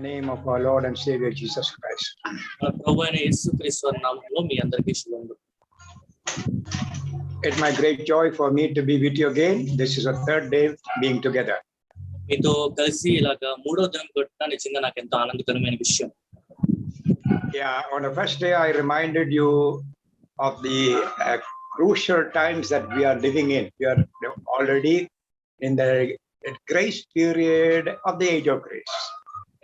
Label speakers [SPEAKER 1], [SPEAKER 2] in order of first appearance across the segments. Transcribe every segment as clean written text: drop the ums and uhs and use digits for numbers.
[SPEAKER 1] name of our Lord and Savior Jesus Christ. It's my great joy for me to be with you again. This is our third day being together. Yeah, on the first day I reminded you of the crucial times that we are living in. We are already in the grace period of the age of grace.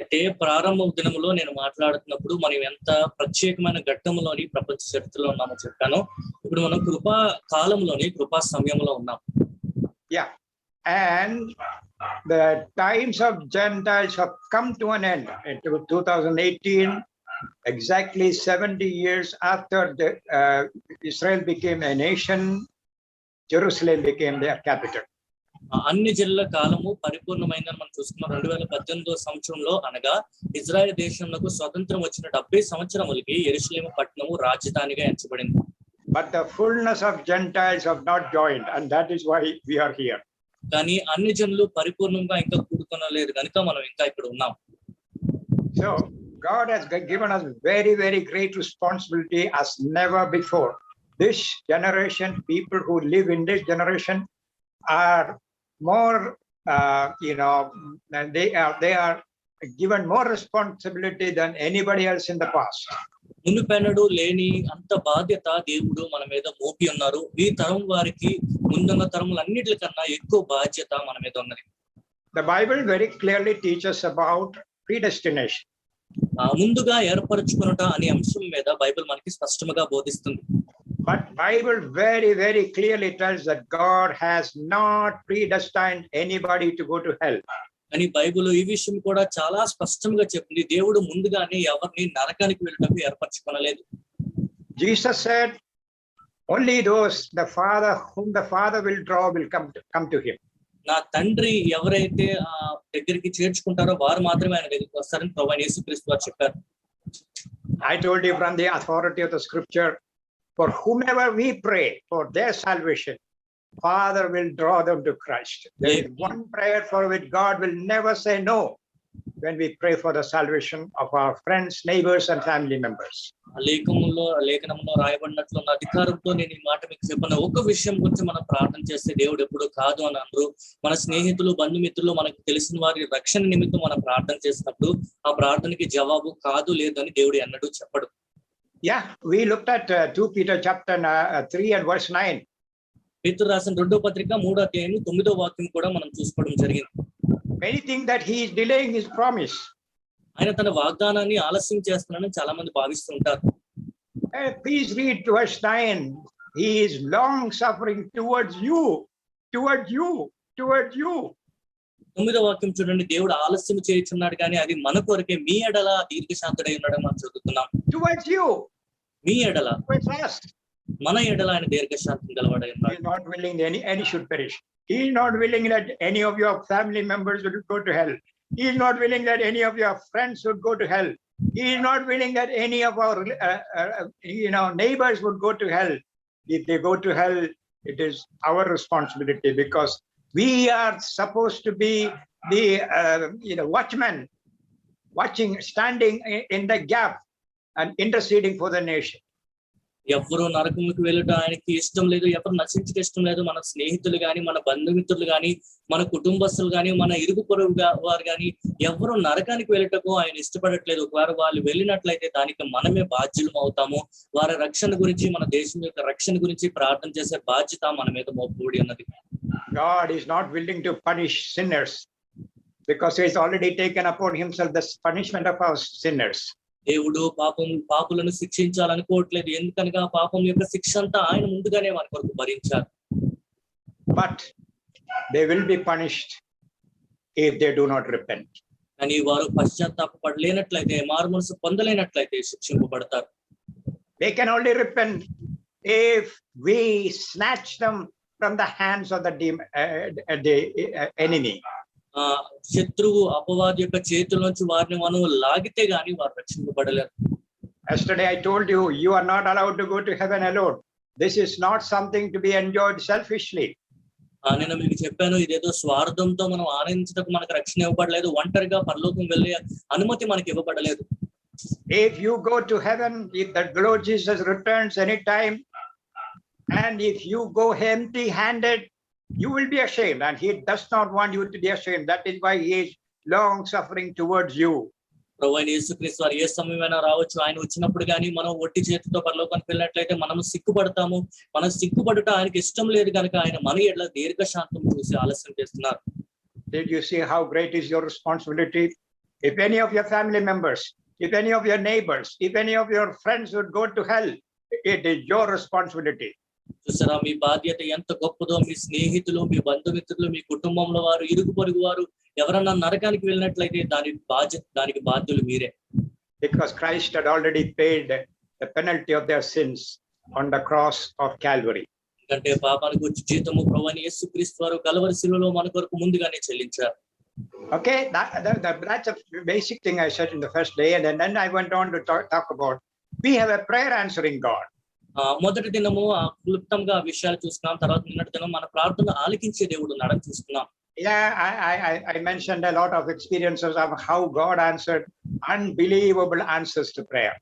[SPEAKER 2] అంటే ప్రారంభ దినములో నేను మాట్లాడుతున్నప్పుడు మనం ఎంత ప్రత్యేకమైన ఘట్టంలోని ప్రపంచ చరిత్రలో ఉన్నామో చెప్పాను. ఇప్పుడు మనం కృపా కాలంలోని కృపా సమయంలో ఉన్నాం.
[SPEAKER 1] Yeah, and the times of Gentiles have come to an end. In 2018, exactly 70 years after Israel became a nation, Jerusalem became their capital.
[SPEAKER 2] అన్ని జిల్లా కాలము పరిపూర్ణమైందని మనం చూసుకున్నాం. 2018 సంవత్సరంలో అనగా ఇజ్రాయెల్ దేశంలో స్వతంత్రం వచ్చిన 70 సంవత్సరములకి యెరూషలేము పట్టణము రాజధానిగా ఎంచబడింది.
[SPEAKER 1] But the fullness of Gentiles have not joined, and that is why we are here.
[SPEAKER 2] కానీ అన్ని జనులు పరిపూర్ణంగా ఇంకా కూడుకొనలేదు కనుక మనం ఇంకా ఇక్కడ ఉన్నాం.
[SPEAKER 1] So God has given us very, very great responsibility as never before. This generation, people who live in this generation are more, they are given more responsibility than anybody else in the past.
[SPEAKER 2] మునుపెన్నడూ లేని అంత బాధ్యత దేవుడు మన మీద మోపి ఉన్నారు. ఈ తరం వారికి ముందున్న తరములన్నిటికన్నా ఎక్కువ బాధ్యత మన మీద ఉన్నది.
[SPEAKER 1] The Bible very clearly teaches about predestination.
[SPEAKER 2] ముందుగా ఏర్పరచుకొనుట అనే అంశం మీద బైబిల్ మనకి స్పష్టంగా బోధిస్తుంది.
[SPEAKER 1] But Bible very, very clearly tells that God has not predestined anybody to go to hell.
[SPEAKER 2] అని బైబిల్ ఈ విషయం కూడా చాలా స్పష్టంగా చెప్పింది. దేవుడు ముందుగానే ఎవరిని నరకానికి వెళ్ళడానికి ఏర్పరచుకొనలేదు.
[SPEAKER 1] Jesus said, only those whom the Father will draw will come to him.
[SPEAKER 2] నా తండ్రి ఎవరైతే దగ్గరికి చేర్చుకుంటారో వారు మాత్రమే ఆయన దగ్గరికి వస్తారని ప్రభువైన యేసుక్రీస్తు వారు చెప్పారు.
[SPEAKER 1] I told you from the authority of the scripture, for whomever we pray for their salvation, Father will draw them to Christ. There is one prayer for which God will never say no when we pray for the salvation of our friends, neighbors and family members.
[SPEAKER 2] లేఖనంలో రాయబడినట్లు ఉన్న అధికారంతో నేను ఈ మాట మీకు చెప్పిన ఒక విషయం గురించి మనం ప్రార్థన చేస్తే దేవుడు ఎప్పుడు కాదు అని అన్నారు. మన స్నేహితులు, బంధుమిత్రులు, మనకు తెలిసిన వారి రక్షణ నిమిత్తం మనం ప్రార్థన చేసినప్పుడు ఆ ప్రార్థనకి జవాబు కాదు లేదని దేవుడు ఎన్నడూ చెప్పడు.
[SPEAKER 1] Yeah, we looked at 2 Peter chapter 3 and verse 9.
[SPEAKER 2] పేతురు రాసిన 2వ పత్రిక 3వ అధ్యాయం 9వ వాక్యం కూడా మనం చూసుకోవడం జరిగింది.
[SPEAKER 1] Many think that he is delaying his promise.
[SPEAKER 2] ఆయన తన వాగ్దానాన్ని ఆలస్యం చేస్తున్నాడని చాలా మంది భావిస్తుంటారు.
[SPEAKER 1] Please read verse 9. He is long suffering towards you.
[SPEAKER 2] 9వ వాక్యం చూడండి. దేవుడు ఆలస్యం చేయుచున్నాడు కానీ అది మన కొరకే, మీ ఎడల దీర్ఘశాంతుడై ఉన్నాడని మనం చదువుతున్నాం.
[SPEAKER 1] Towards you.
[SPEAKER 2] మీ ఎడల, మన ఎడల ఆయన దీర్ఘశాంతం గలవాడై ఉన్నాడు.
[SPEAKER 1] He is not willing that any should perish. He is not willing that any of your family members would go to hell. He is not willing that any of your friends would go to hell. He is not willing that any of our neighbors would go to hell. If they go to hell, it is our responsibility, because we are supposed to be the watchmen, standing in the gap and interceding for the nation.
[SPEAKER 2] ఎవరు నరకములకు వెళ్ళట ఆయనకి ఇష్టం లేదు, ఎవరు నశించక ఇష్టం లేదు. మన స్నేహితులు గాని, మన బంధుమిత్రులు గాని, మన కుటుంబస్తులు గాని, మన ఇరుగు పొరుగు వారు గాని ఎవరు నరకానికి వెళ్ళటకు ఆయన ఇష్టపడట్లేదు. ఒకవేళ వాళ్ళు వెళ్ళినట్లయితే దానికి మనమే బాధ్యులం అవుతాము. వారి రక్షణ గురించి, మన దేశం యొక్క రక్షణ గురించి ప్రార్థన చేసే బాధ్యత మన మీద మోపబడి ఉన్నది.
[SPEAKER 1] God is not willing to punish sinners because he has already taken upon himself the punishment of our sinners.
[SPEAKER 2] దేవుడు పాపులను శిక్షించాలనుకోవట్లేదు, ఎందుకనగా పాపం యొక్క శిక్ష అంతా ఆయన ముందుగానే వారి కొరకు భరించారు.
[SPEAKER 1] But they will be punished if they do not repent.
[SPEAKER 2] కానీ వారు పశ్చాత్తాపపడలేనట్లయితే, మారుమనసు పొందలేనట్లయితే శిక్షింపబడతారు.
[SPEAKER 1] They can only repent if we snatch them from the hands of the enemy.
[SPEAKER 2] శత్రువు అపవాది యొక్క చేతుల నుంచి వారిని మనం లాగితే గాని వారు రక్షింపబడలేరు.
[SPEAKER 1] Yesterday I told you, you are not allowed to go to heaven alone. This is not something to be enjoyed selfishly.
[SPEAKER 2] నేను మీకు చెప్పాను, ఇదేదో స్వార్థంతో మనం ఆనందించడానికి మనకు రక్షణ ఇవ్వబడలేదు, ఒంటరిగా పరలోకం వెళ్ళే అనుమతి మనకి ఇవ్వబడలేదు.
[SPEAKER 1] If you go to heaven, if the Lord Jesus returns anytime, and if you go empty-handed, you will be ashamed, and he does not want you to be ashamed. That is why he is long suffering towards you.
[SPEAKER 2] ప్రభువైన యేసుక్రీస్తు వారు ఏ సమయమైనా రావచ్చు. ఆయన వచ్చినప్పుడు కానీ మనం ఒట్టి చేతితో పరలోకానికి వెళ్ళినట్లయితే మనం సిగ్గుపడతాము. మనం సిగ్గుపడటం ఆయనకి ఇష్టం లేదు కనుక ఆయన మన ఎడల దీర్ఘశాంతం చూసి ఆలస్యం చేస్తున్నారు.
[SPEAKER 1] Did you see how great is your responsibility? If any of your family members, if any of your neighbors, if any of your friends would go to hell, it is your responsibility.
[SPEAKER 2] చూసారా మీ బాధ్యత ఎంత గొప్పదో. మీ స్నేహితులు, మీ బంధుమిత్రులు, మీ కుటుంబంలో వారు, ఇరుగు పొరుగు వారు ఎవరన్నా నరకానికి వెళ్ళినట్లయితే దానికి బాధ్యులు మీరే.
[SPEAKER 1] Because Christ had already paid the penalty of their sins on the cross of Calvary.
[SPEAKER 2] ఎందుకంటే పాపానికి వచ్చి జీతము ప్రభువైన యేసుక్రీస్తు వారు కల్వరి శిలువలో మన కొరకు ముందుగానే చెల్లించారు.
[SPEAKER 1] Okay, that's a basic thing I said in the first day, and then I went on to talk about we have a prayer answering God.
[SPEAKER 2] మొదటి దినము క్లుప్తంగా ఆ విషయాలు చూసుకున్నాం. తర్వాత నిన్నటి దినం మన ప్రార్థన ఆలకించే దేవుడు ఉన్నాడని చూసుకున్నాం.
[SPEAKER 1] Yeah, I mentioned a lot of experiences of how God answered unbelievable answers to prayer.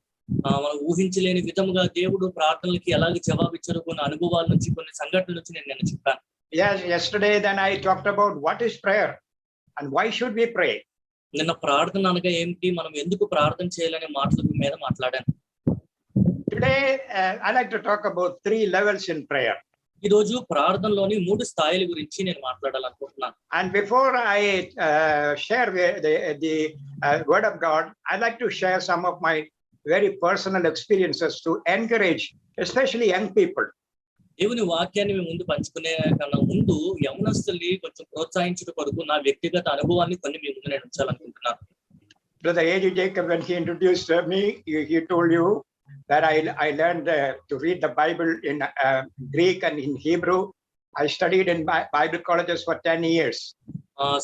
[SPEAKER 2] మనం ఊహించలేని విధముగా దేవుడు ప్రార్థనలకి ఎలాగ జవాబిచ్చారు కొన్ని అనుభవాల నుంచి, కొన్ని సంఘటనల నుంచి నేను చెప్పాను.
[SPEAKER 1] Yes, yesterday then I talked about what is prayer and why should we pray.
[SPEAKER 2] నిన్న ప్రార్థన అనగా ఏమిటి, మనం ఎందుకు ప్రార్థన చేయాలనే మాటల మీద మాట్లాడాను.
[SPEAKER 1] Today I like to talk about 3 levels in prayer.
[SPEAKER 2] ఈ రోజు ప్రార్థనలోని 3 స్థాయిల గురించి నేను మాట్లాడాలనుకుంటున్నాను.
[SPEAKER 1] And before I share the word of God, I like to share some of my very personal experiences to encourage especially young people.
[SPEAKER 2] దేవుని వాక్యాన్ని మేము ముందు పంచుకునే కన్నా ముందు యవనస్తుల్ని కొంచెం ప్రోత్సహించడం కొరకు నా వ్యక్తిగత అనుభవాన్ని కొన్ని మీ ముందు నేను ఉంచాలనుకుంటున్నాను.
[SPEAKER 1] Brother A.J. Jacob, when he introduced me, he told you that I learned to read the Bible in Greek and in Hebrew. I studied in Bible colleges for 10 years.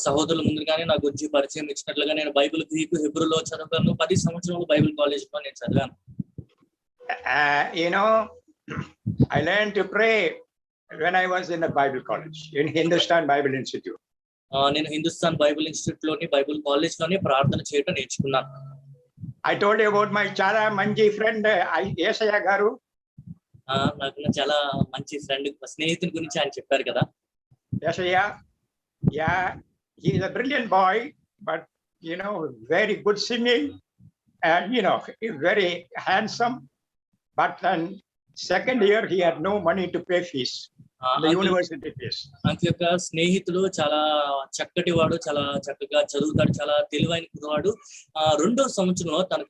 [SPEAKER 2] సహోదరుల ముందుగానే నాకు గురించి పరిచయం ఇచ్చినట్లుగా నేను బైబిల్ గ్రీకు హెబ్రూలో చదవగలను. 10 సంవత్సరాలు Bible కాలేజీలో నేను చదివాను.
[SPEAKER 1] You know, I learned to pray when I was in a Bible college in Hindustan Bible Institute.
[SPEAKER 2] నేను హిందుస్థాన్ బైబిల్ ఇన్స్టిట్యూట్ లోని బైబిల్ కాలేజ్ లోని ప్రార్థన చేయడం నేర్చుకున్నాను.
[SPEAKER 1] I told you about my చాలా మంచి ఫ్రెండ్ యేసయ్య గారు.
[SPEAKER 2] నాకు చాలా మంచి ఫ్రెండ్ స్నేహితుని గురించి ఆయన చెప్పారు కదా.
[SPEAKER 1] యేసయ్య, yeah, he is a brilliant boy, but you know, very good singing and you know, very handsome, but then second year he had no money to pay fees, the university fees.
[SPEAKER 2] అంతే యొక్క స్నేహితులు చాలా చక్కటి వాడు, చాలా చక్కగా చదువుతాడు, చాలా తెలివైన కుర్రవాడు. 2వ సంవత్సరంలో తన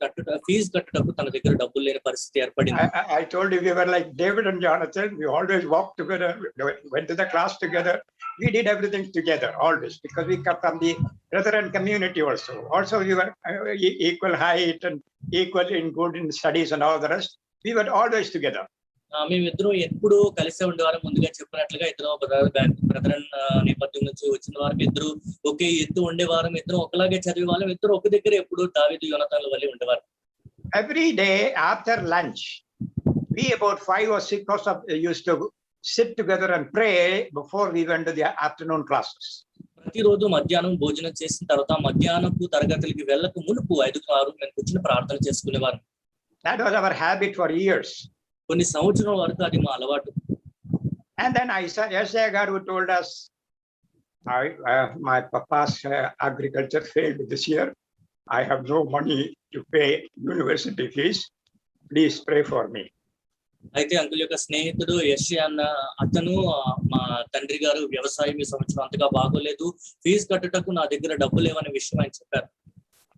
[SPEAKER 2] ఫీజు కట్టడానికి తన దగ్గర డబ్బులు లేని పరిస్థితి ఏర్పడింది.
[SPEAKER 1] I told you we were like David and Jonathan. We always walked together, went to the class together. We did everything together always because we come from the Brethren community also. Also we were equal height and equal in good in studies and all the rest. We were always together.
[SPEAKER 2] మేమిద్దరం ఎప్పుడు కలిసే ఉండేవారు. ముందుగా చెప్పినట్లుగా ఇద్దరు brethren నేపథ్యం నుంచి వచ్చిన వారు, ఇద్దరు ఒకే ఎత్తు ఉండేవారు, ఇద్దరు ఒకలాగే చదివే వాళ్ళం, ఇద్దరు ఒక దగ్గర ఎప్పుడు దావీదు యోనాతానుల వలె ఉండేవారు.
[SPEAKER 1] Every day after lunch, we about 5 or 6 of us used to sit together and pray before we went to the afternoon classes.
[SPEAKER 2] ప్రతిరోజు మధ్యాహ్నం భోజనం చేసిన తర్వాత మధ్యాహ్నపు తరగతులకి వెళ్ళక మునుపు 5-6 మేము కూర్చుని ప్రార్థన చేసుకునేవారు.
[SPEAKER 1] That was our habit for years.
[SPEAKER 2] కొన్ని సంవత్సరాల వరకు అది మా అలవాటు.
[SPEAKER 1] And then Yesaya Garu told us, my papa's agriculture failed this year. I have no money to pay university fees. Please pray for me.
[SPEAKER 2] అయితే అంకుల్ యొక్క స్నేహితుడు యశ్య అన్న అతను, మా తండ్రి గారు వ్యవసాయం ఈ సంవత్సరం అంతగా బాగోలేదు, ఫీజు కట్టుటకు నా దగ్గర డబ్బు లేవనే విషయం ఆయన చెప్పారు.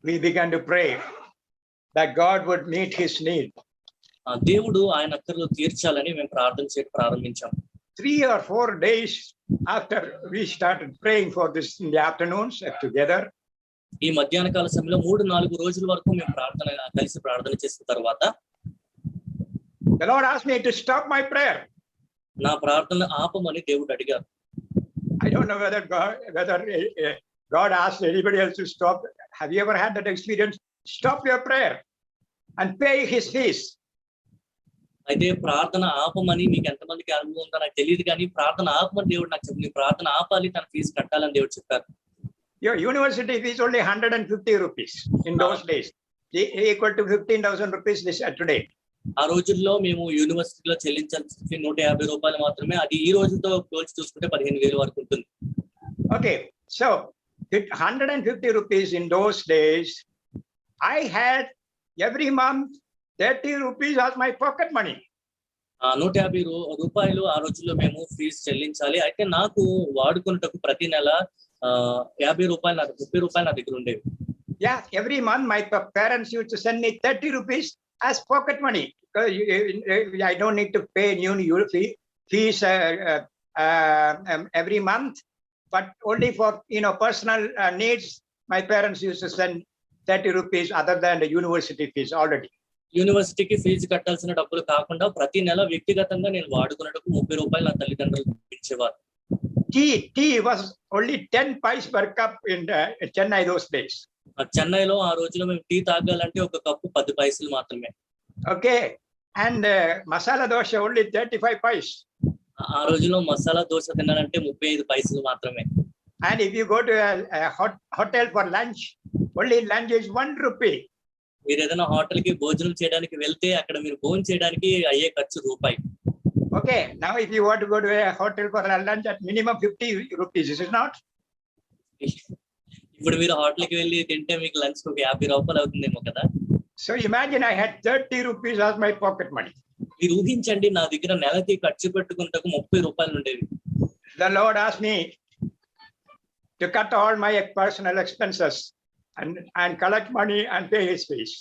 [SPEAKER 1] We began to pray that God would meet his need.
[SPEAKER 2] దేవుడు ఆయన అక్కర్లు తీర్చాలని మేము ప్రార్థన చేయడం ప్రారంభించాం.
[SPEAKER 1] 3 or 4 days after we started praying for this in the afternoons together,
[SPEAKER 2] ఈ మధ్యాహ్న కాల సమయంలో 3-4 రోజుల వరకు మేము కలిసి ప్రార్థన చేసిన తర్వాత
[SPEAKER 1] the Lord asked me to stop my prayer.
[SPEAKER 2] నా ప్రార్థన ఆపమని దేవుడు అడిగారు.
[SPEAKER 1] I don't know whether God asked anybody else to stop. Have you ever had that experience? Stop your prayer and pay his fees.
[SPEAKER 2] అయితే ప్రార్థన ఆపమని మీకు ఎంతమందికి అనుభవం ఉందో నాకు తెలియదు కానీ ప్రార్థన ఆపమని దేవుడు నాకు చెప్పి ప్రార్థన ఆపాలి తన ఫీజు కట్టాలని దేవుడు చెప్పారు.
[SPEAKER 1] Your university fees only 150 rupees in those days, equal to 15,000 rupees today.
[SPEAKER 2] ఆ రోజుల్లో మేము యూనివర్సిటీలో చెల్లించాల్సిన 150 రూపాయలు మాత్రమే. అది ఈ రోజుతో పోల్చి చూసుకుంటే 15,000 వరకు ఉంటుంది.
[SPEAKER 1] Okay, so 150 rupees in those days, I had every month 30 rupees as my pocket money.
[SPEAKER 2] 150 రూపాయలు ఆ రోజుల్లో మేము ఫీజు చెల్లించాలి. అయితే నాకు వాడుకున్నటకు ప్రతి నెల 50 రూపాయలు 30 రూపాయలు నా దగ్గర ఉండేవి.
[SPEAKER 1] Yeah, every month my parents used to send me 30 rupees as pocket money, because I don't need to pay new fees every month, but only for personal needs. My parents used to send 30 rupees other than the university fees already.
[SPEAKER 2] యూనివర్సిటీకి fee కట్టాల్సిన డబ్బులు కాకుండా ప్రతి నెల వ్యక్తిగతంగా నేను వాడుకున్నటకు 30 రూపాయలు నా తల్లిదండ్రులు ఇచ్చేవారు.
[SPEAKER 1] Tea was only 10 paise per cup in Chennai those days.
[SPEAKER 2] చెన్నైలో ఆ రోజులో మేము టీ తాగాలంటే ఒక కప్పు 10 పైసలు మాత్రమే.
[SPEAKER 1] Okay, and masala dosha only 35 paise.
[SPEAKER 2] ఆ రోజులో మసాలా దోశ తినాలంటే 35 పైసలు మాత్రమే.
[SPEAKER 1] And if you go to a hotel for lunch, only lunch is 1 rupee.
[SPEAKER 2] మీరు ఏదైనా హోటల్ కి భోజనం చేయడానికి వెళ్తే అక్కడ మీరు భోజనం చేయడానికి అయ్యే ఖర్చు రూపాయి.
[SPEAKER 1] Okay, now if you want to go to a hotel for a lunch, at minimum 50 rupees, is it not?
[SPEAKER 2] ఇప్పుడు మీరు హోటల్ కి వెళ్ళి తింటే మీకు లంచ్ కి 50 రూపాయలు అవుతుందేమో కదా.
[SPEAKER 1] So imagine I had 30 rupees as my pocket money.
[SPEAKER 2] మీరు ఊహించండి, నా దగ్గర నెలకి ఖర్చు పెట్టుకుంటకు 30 రూపాయలు ఉండేవి.
[SPEAKER 1] The Lord asked me to cut all my personal expenses and collect money and pay his fees.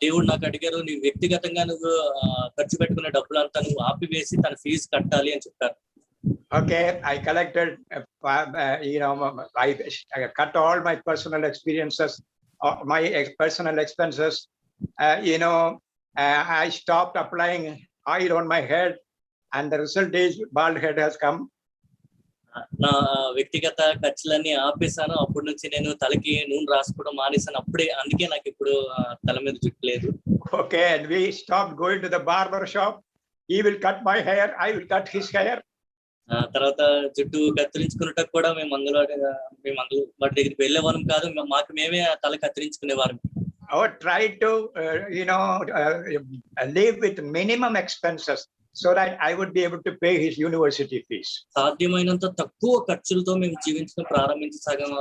[SPEAKER 2] దేవుడు నాకు అడిగారు, నీ వ్యక్తిగతంగా నువ్వు ఖర్చు పెట్టుకునే డబ్బులంతా నువ్వు ఆపివేసి తన ఫీజు కట్టాలి అని చెప్పారు.
[SPEAKER 1] Okay, I collected, I cut all my personal experiences, my personal expenses. I stopped applying oil on my head, and the result is bald head has come.
[SPEAKER 2] నా వ్యక్తిగత ఖర్చులన్నీ ఆపేశాను. అప్పటి నుంచి నేను తలకి నూనె రాసుకోవడం మానేశాను. అందుకే నాకు ఇప్పుడు తల మీద జుట్టు లేదు.
[SPEAKER 1] Okay, and we stopped going to the barber shop. He will cut my hair, I will cut his hair.
[SPEAKER 2] తర్వాత జుట్టు కత్తిరించుకున్నట్టు కూడా మేము వాటి దగ్గరికి వెళ్ళేవాళ్ళం కాదు. మాకు మేమే తల కత్తిరించుకునేవారు.
[SPEAKER 1] Our try to live with minimum expenses, so that I would be able to pay his university fees.
[SPEAKER 2] సాధ్యమైనంత తక్కువ ఖర్చులతో మేము జీవించడం ప్రారంభించసాగాం.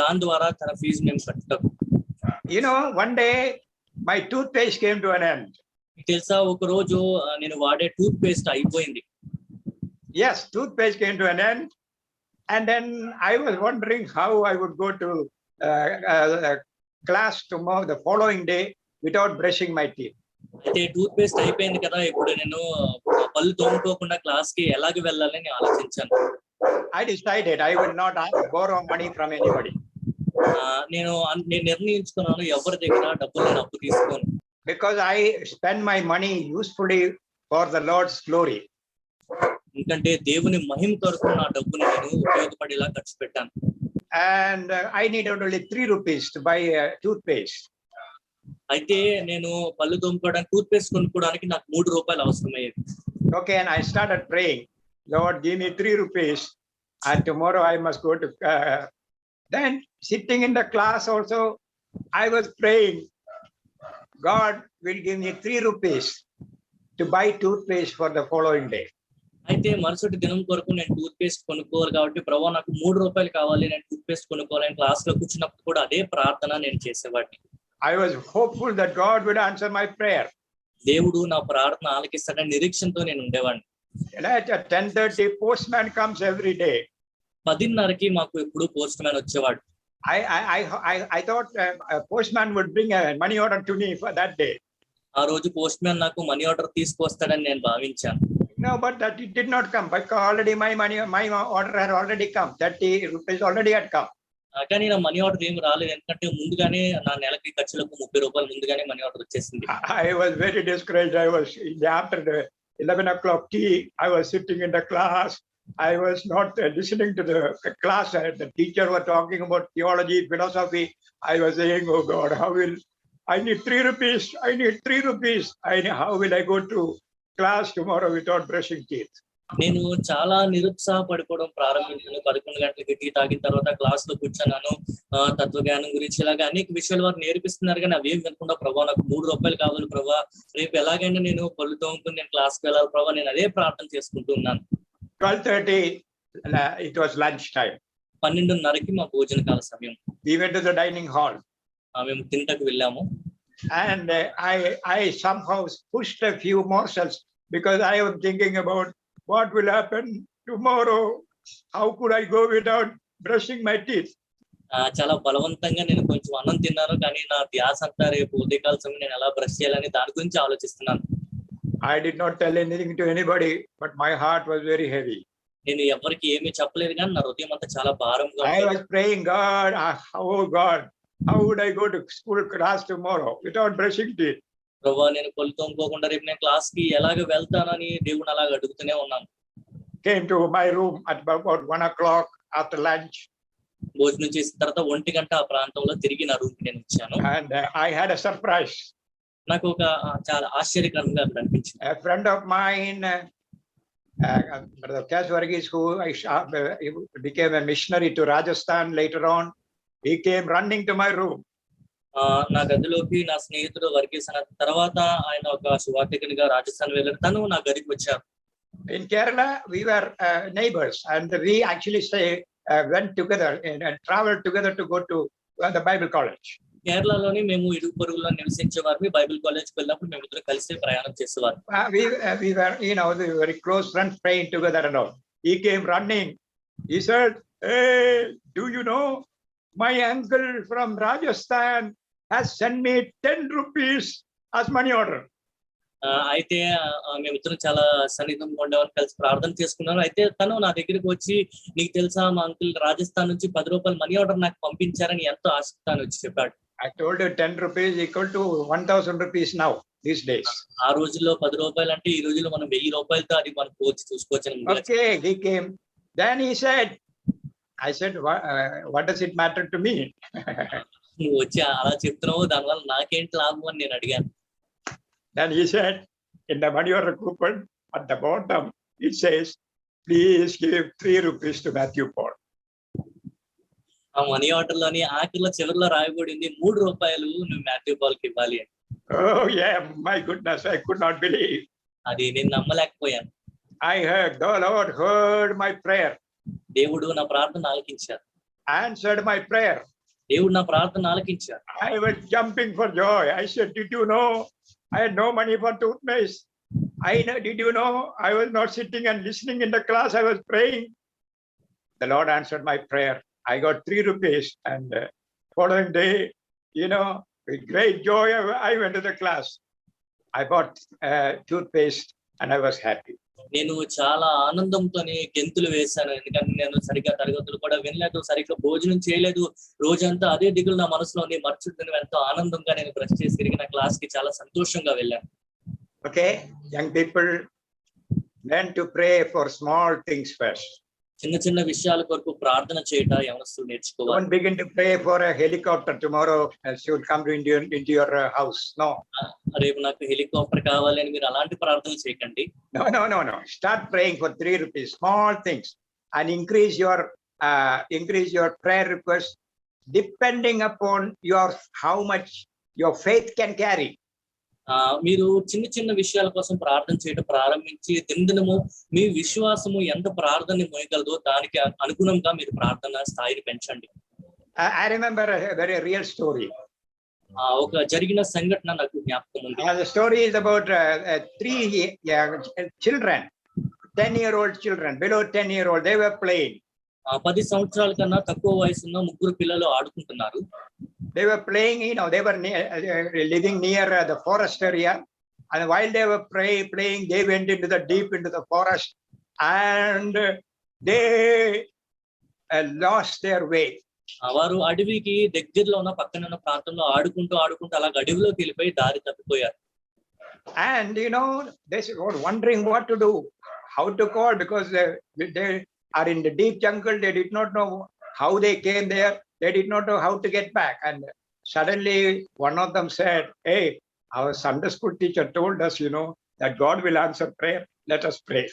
[SPEAKER 2] దాని ద్వారా తన ఫీజు మేము కట్టడం.
[SPEAKER 1] One day my toothpaste came to an end.
[SPEAKER 2] తెలుసా, ఒక రోజు నేను వాడే టూత్ పేస్ట్ అయిపోయింది.
[SPEAKER 1] Yes, toothpaste came to an end, and then I was wondering how I would go to class tomorrow, the following day, without brushing my teeth.
[SPEAKER 2] అయితే tooth paste అయిపోయింది కదా, ఇప్పుడు నేను పళ్ళు తోముకోకుండా క్లాస్ కి ఎలాగ వెళ్ళాలని ఆలోచించాను.
[SPEAKER 1] I decided I will not borrow money from anybody.
[SPEAKER 2] నేను నిర్ణయించుకున్నాను, ఎవరి దగ్గర డబ్బులు నేను అప్పు తీసుకోను.
[SPEAKER 1] Because I spend my money usefully for the Lord's glory.
[SPEAKER 2] ఎందుకంటే దేవుని మహిమ కొరకు నా డబ్బుని నేను ఉపయోగపడేలా ఖర్చు పెట్టాను.
[SPEAKER 1] And I needed only 3 rupees to buy toothpaste.
[SPEAKER 2] అయితే నేను పళ్ళు తోముకోవడానికి టూత్ పేస్ట్ కొనుక్కోవడానికి నాకు 3 రూపాయలు అవసరమయ్యేది.
[SPEAKER 1] Okay, and I started praying, Lord, give me 3 rupees, and tomorrow I must go to. Then sitting in the class also, I was praying, God will give me 3 rupees to buy toothpaste for the following day.
[SPEAKER 2] అయితే మరుసటి దినం కొరకు నేను tooth paste కొనుక్కోవాలి కాబట్టి, ప్రభువా నాకు 3 రూపాయలు కావాలి, నేను టూత్ పేస్ట్ కొనుక్కోవాలని క్లాస్ లో కూర్చున్నప్పుడు కూడా అదే ప్రార్థన నేను చేసేవాడిని.
[SPEAKER 1] I was hopeful that God would answer my prayer.
[SPEAKER 2] దేవుడు నా ప్రార్థన ఆలకిస్తాడని నిరీక్షణతో నేను ఉండేవాడిని.
[SPEAKER 1] At 10:30, postman comes every day.
[SPEAKER 2] 10:30కి మాకు ఎప్పుడు పోస్ట్ మ్యాన్ వచ్చేవాడు.
[SPEAKER 1] I thought a postman would bring a money order to me for that day.
[SPEAKER 2] ఆ రోజు పోస్ట్ మ్యాన్ నాకు మనీ ఆర్డర్ తీసుకొస్తాడని నేను భావించాను.
[SPEAKER 1] No, but that it did not come, because already my order had already come. 30 rupees already had come.
[SPEAKER 2] కానీ నా money order ఏమి రాలేదు, ఎందుకంటే ముందుగానే నా నెలకి ఖర్చులకు 30 రూపాయలు ముందుగానే మనీ ఆర్డర్ వచ్చేసింది.
[SPEAKER 1] I was very discouraged. I was after the 11 o'clock tea, I was sitting in the class. I was not listening to the class. The teacher was talking about theology, philosophy. I was saying, oh God, I need 3 rupees. I need 3 rupees. How will I go to class tomorrow without brushing teeth.
[SPEAKER 2] నేను చాలా నిరుత్సాహపడిపోవడం ప్రారంభించాను. 11 గంటలకి tea తాగిన తర్వాత class లో కూర్చున్నాను. తత్వజ్ఞానం గురించి ఇలాగ అనేక విషయాలు వారు నేర్పిస్తున్నారు కానీ అవేం వినకుండా, ప్రభా నాకు ₹3 కావాలి ప్రభా, రేపు ఎలాగైనా నేను పళ్ళు తోముకుని నేను క్లాస్కి వెళ్ళాలి ప్రభా, నేను అదే ప్రార్థన చేసుకుంటూ ఉన్నాను.
[SPEAKER 1] 12:30 it was lunch time.
[SPEAKER 2] 12:30కి మా భోజన కాల సమయం.
[SPEAKER 1] We went to the dining hall.
[SPEAKER 2] మేము తింటకు వెళ్ళాము.
[SPEAKER 1] And I somehow pushed a few morsels because I was thinking about what will happen tomorrow. How could I go without brushing my teeth?
[SPEAKER 2] చాలా బలవంతంగా నేను కొంచెం అన్నం తిన్నాను కానీ నా ధ్యాస అంతా రేపు ఉదయకాల సమయం నేను ఎలా బ్రష్ చేయాలని దాని గురించి ఆలోచిస్తున్నాను.
[SPEAKER 1] I did not tell anything to anybody, but my heart was very heavy.
[SPEAKER 2] నేను ఎవరికి ఏమీ చెప్పలేదు కానీ నా హృదయం అంతా చాలా భారంగా
[SPEAKER 1] I was praying, God, oh God, how would I go to school class tomorrow without brushing teeth?
[SPEAKER 2] ప్రభా నేను పళ్ళు తోముకోకుండా రేపు నేను క్లాస్ కి ఎలాగ వెళ్తానని దేవుని అలాగ అడుగుతూనే ఉన్నాను.
[SPEAKER 1] Came to my room at about 1 o'clock after lunch.
[SPEAKER 2] భోజనం చేసిన తర్వాత 1 గంట ఆ ప్రాంతంలో తిరిగి నా రూమ్ కి నేను వచ్చాను.
[SPEAKER 1] And I had a surprise.
[SPEAKER 2] నాకు ఒక చాలా ఆశ్చర్యకరంగా అనిపించింది.
[SPEAKER 1] A friend of mine, Brother Kas Varghese, who became a missionary to Rajasthan later on, he came running to my room.
[SPEAKER 2] నా గదిలోకి నా స్నేహితుడు వర్గీస్ అన్న తర్వాత ఆయన ఒక సువార్థికునిగా రాజస్థాన్ వెళ్ళారు. తను నా గదికి వచ్చారు.
[SPEAKER 1] In Kerala, we were neighbors, and we actually went together and traveled together to go to the Bible college.
[SPEAKER 2] కేరళలోని మేము ఇరుగు పొరుగులో నివసించేవారు. బైబిల్ కాలేజ్ కి వెళ్ళినప్పుడు మేము ఇద్దరు కలిసి ప్రయాణం చేసేవారు.
[SPEAKER 1] We were, very close friends praying together and all. He came running. He said, "Hey, do you know my uncle from Rajasthan has sent me 10 rupees as money order."
[SPEAKER 2] అయితే మేమిద్దరం చాలా సన్నిహితంగా ఉండేవారు, కలిసి ప్రార్థన చేసుకున్నాను. అయితే తను నా దగ్గరికి వచ్చి, నీకు తెలుసా మా అంకుల్ రాజస్థాన్ నుంచి ₹10 మనీ ఆర్డర్ నాకు పంపించారని ఎంతో ఆసక్తిగా వచ్చి చెప్పాడు.
[SPEAKER 1] I told you 10 rupees equal to 1,000 rupees now these days.
[SPEAKER 2] ఆ రోజుల్లో ₹10 అంటే ఈ రోజుల్లో మనం ₹1000తో అది మనం పోల్చి చూసుకోవచ్చు.
[SPEAKER 1] Okay, he came. Then he said, I said, what does it matter to me?
[SPEAKER 2] నువ్వు వచ్చి అలా చెప్తున్నావు, దానివల్ల నాకేంటి లాభం అని నేను అడిగాను.
[SPEAKER 1] Then he said, in the money order coupon at the bottom, it says, please give 3 rupees to Matthew Paul.
[SPEAKER 2] ఆ మనీ ఆర్డర్ లోని ఆఖరిలో చివరిలో రాయబడింది ₹3 నువ్వు మాథ్యూ పాల్ కి ఇవ్వాలి అని.
[SPEAKER 1] Oh yeah, my goodness, I could not believe.
[SPEAKER 2] అది నేను నమ్మలేకపోయాను.
[SPEAKER 1] The Lord heard my prayer.
[SPEAKER 2] దేవుడు నా ప్రార్థన ఆలకించారు.
[SPEAKER 1] Answered my prayer.
[SPEAKER 2] దేవుడు నా ప్రార్థన ఆలకించారు.
[SPEAKER 1] I was jumping for joy. I said, did you know I had no money for toothpaste? Did you know I was not sitting and listening in the class, I was praying. The Lord answered my prayer. I got 3 rupees, and following day, with great joy, I went to the class. I bought toothpaste and I was happy.
[SPEAKER 2] నేను చాలా ఆనందంతోనే గెంతులు వేశాను. ఎందుకంటే నేను సరిగ్గా తరగతులు కూడా వినలేదు, సరిగ్గా భోజనం చేయలేదు. రోజంతా అదే దిగులు నా మనసులో ఉంది. మరుసటి ఎంతో ఆనందంగా నేను బ్రష్ చేసి తిరిగి నా క్లాస్ కి చాలా సంతోషంగా వెళ్ళాను.
[SPEAKER 1] Okay, young people, learn to pray for small things first.
[SPEAKER 2] చిన్న చిన్న విషయాల కొరకు ప్రార్థన చేయట యవనస్తులు నేర్చుకోవాలి.
[SPEAKER 1] Don't begin to pray for a helicopter tomorrow as you come into your house. No.
[SPEAKER 2] రేపు నాకు హెలికాప్టర్ కావాలి అని మీరు అలాంటి ప్రార్థన చేయకండి.
[SPEAKER 1] No. Start praying for 3 rupees, small things, and increase your prayer request depending upon how much your faith can carry.
[SPEAKER 2] మీరు చిన్న చిన్న విషయాల కోసం ప్రార్థన చేయడం ప్రారంభించి దినదినము మీ విశ్వాసము ఎంత ప్రార్థన మోయగలదో దానికి అనుగుణంగా మీరు ప్రార్థన స్థాయిని పెంచండి.
[SPEAKER 1] I remember a very real story.
[SPEAKER 2] ఒక జరిగిన సంఘటన నాకు జ్ఞాపకం ఉంది.
[SPEAKER 1] The story is about 3 children, 10-year-old children, below 10-year-old. They were playing.
[SPEAKER 2] 10 సంవత్సరాల కన్నా తక్కువ వయసున్న 3 పిల్లలు ఆడుకుంటున్నారు.
[SPEAKER 1] They were playing, they were living near the forest area, and while they were playing, they went deep into the forest, and they lost their way.
[SPEAKER 2] వారు అడవికి దగ్గరలో ఉన్న పక్కన ఉన్న ప్రాంతంలో ఆడుకుంటూ అలా అడవిలోకి వెళ్ళిపోయి దారి తప్పిపోయారు.
[SPEAKER 1] And they were wondering what to do, how to call, because they are in the deep jungle. They did not know how they came there. They did not know how to get back. And suddenly one of them said, hey, our Sunday school teacher told us, that God will answer prayer. Let us pray.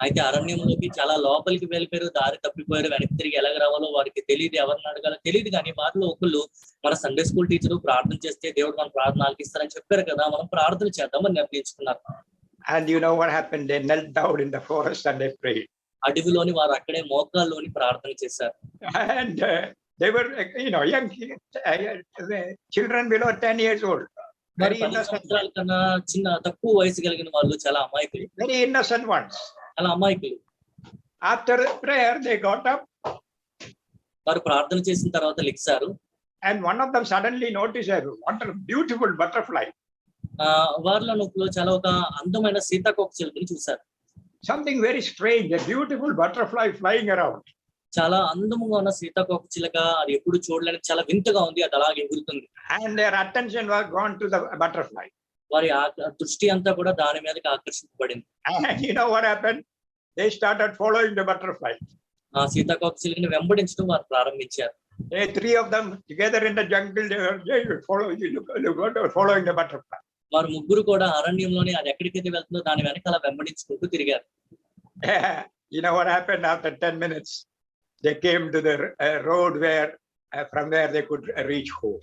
[SPEAKER 2] అయితే అరణ్యంలోకి చాలా లోపలికి వెళ్ళిపోయారు, దారి తప్పిపోయారు, వెనక్కి తిరిగి ఎలాగ రావాలో వారికి తెలియదు, ఎవరిని అడగాలో తెలియదు. కానీ వారిలో ఒకళ్ళు మన సండే స్కూల్ టీచరు ప్రార్థన చేస్తే దేవుడు మన ప్రార్థన ఆలకిస్తారని చెప్పారు కదా, మనం ప్రార్థన చేద్దామని నిర్ణయించుకున్నారు.
[SPEAKER 1] And you know what happened? They knelt down in the forest and they prayed.
[SPEAKER 2] అడవిలోని వారు అక్కడే మోకాల్లోని ప్రార్థన చేశారు.
[SPEAKER 1] And they were, young children below 10 years old.
[SPEAKER 2] మరి
[SPEAKER 1] Very
[SPEAKER 2] 10
[SPEAKER 1] innocent,
[SPEAKER 2] సంవత్సరాల కన్నా తక్కువ వయసు కలిగిన వాళ్ళు, చాలా అమాయకులు,
[SPEAKER 1] very innocent ones.
[SPEAKER 2] చాలా అమాయకులు.
[SPEAKER 1] After prayer, they got up
[SPEAKER 2] వారు ప్రార్థన చేసిన తర్వాత లెగిశారు.
[SPEAKER 1] and one of them suddenly noticed a wonderful, beautiful butterfly.
[SPEAKER 2] వారిలో నొప్పులో చాలా ఒక అందమైన సీతాకోక చిలుకని చూశారు.
[SPEAKER 1] Something very strange, a beautiful butterfly flying around.
[SPEAKER 2] చాలా అందముగా ఉన్న సీతాకోక చిలుక, అది ఎప్పుడు చూడలేని చాలా వింతగా ఉంది, అది అలాగే ఎగురుతుంది.
[SPEAKER 1] And their attention was gone to the butterfly.
[SPEAKER 2] వారి దృష్టి అంతా కూడా దాని మీదకి ఆకర్షించబడింది.
[SPEAKER 1] And you know what happened? They started following the butterfly.
[SPEAKER 2] ఆ సీతాకోక చిలుకని వెంబడించడం వారు ప్రారంభించారు.
[SPEAKER 1] They, three of them together in the jungle, they were following the butterfly.
[SPEAKER 2] వారు ముగ్గురు కూడా అరణ్యంలోని అది ఎక్కడికైతే వెళ్తుందో దాని వెనకాల వెంబడించుకుంటూ తిరిగారు.
[SPEAKER 1] You know what happened after 10 minutes? They came to the road where, from where they could reach home.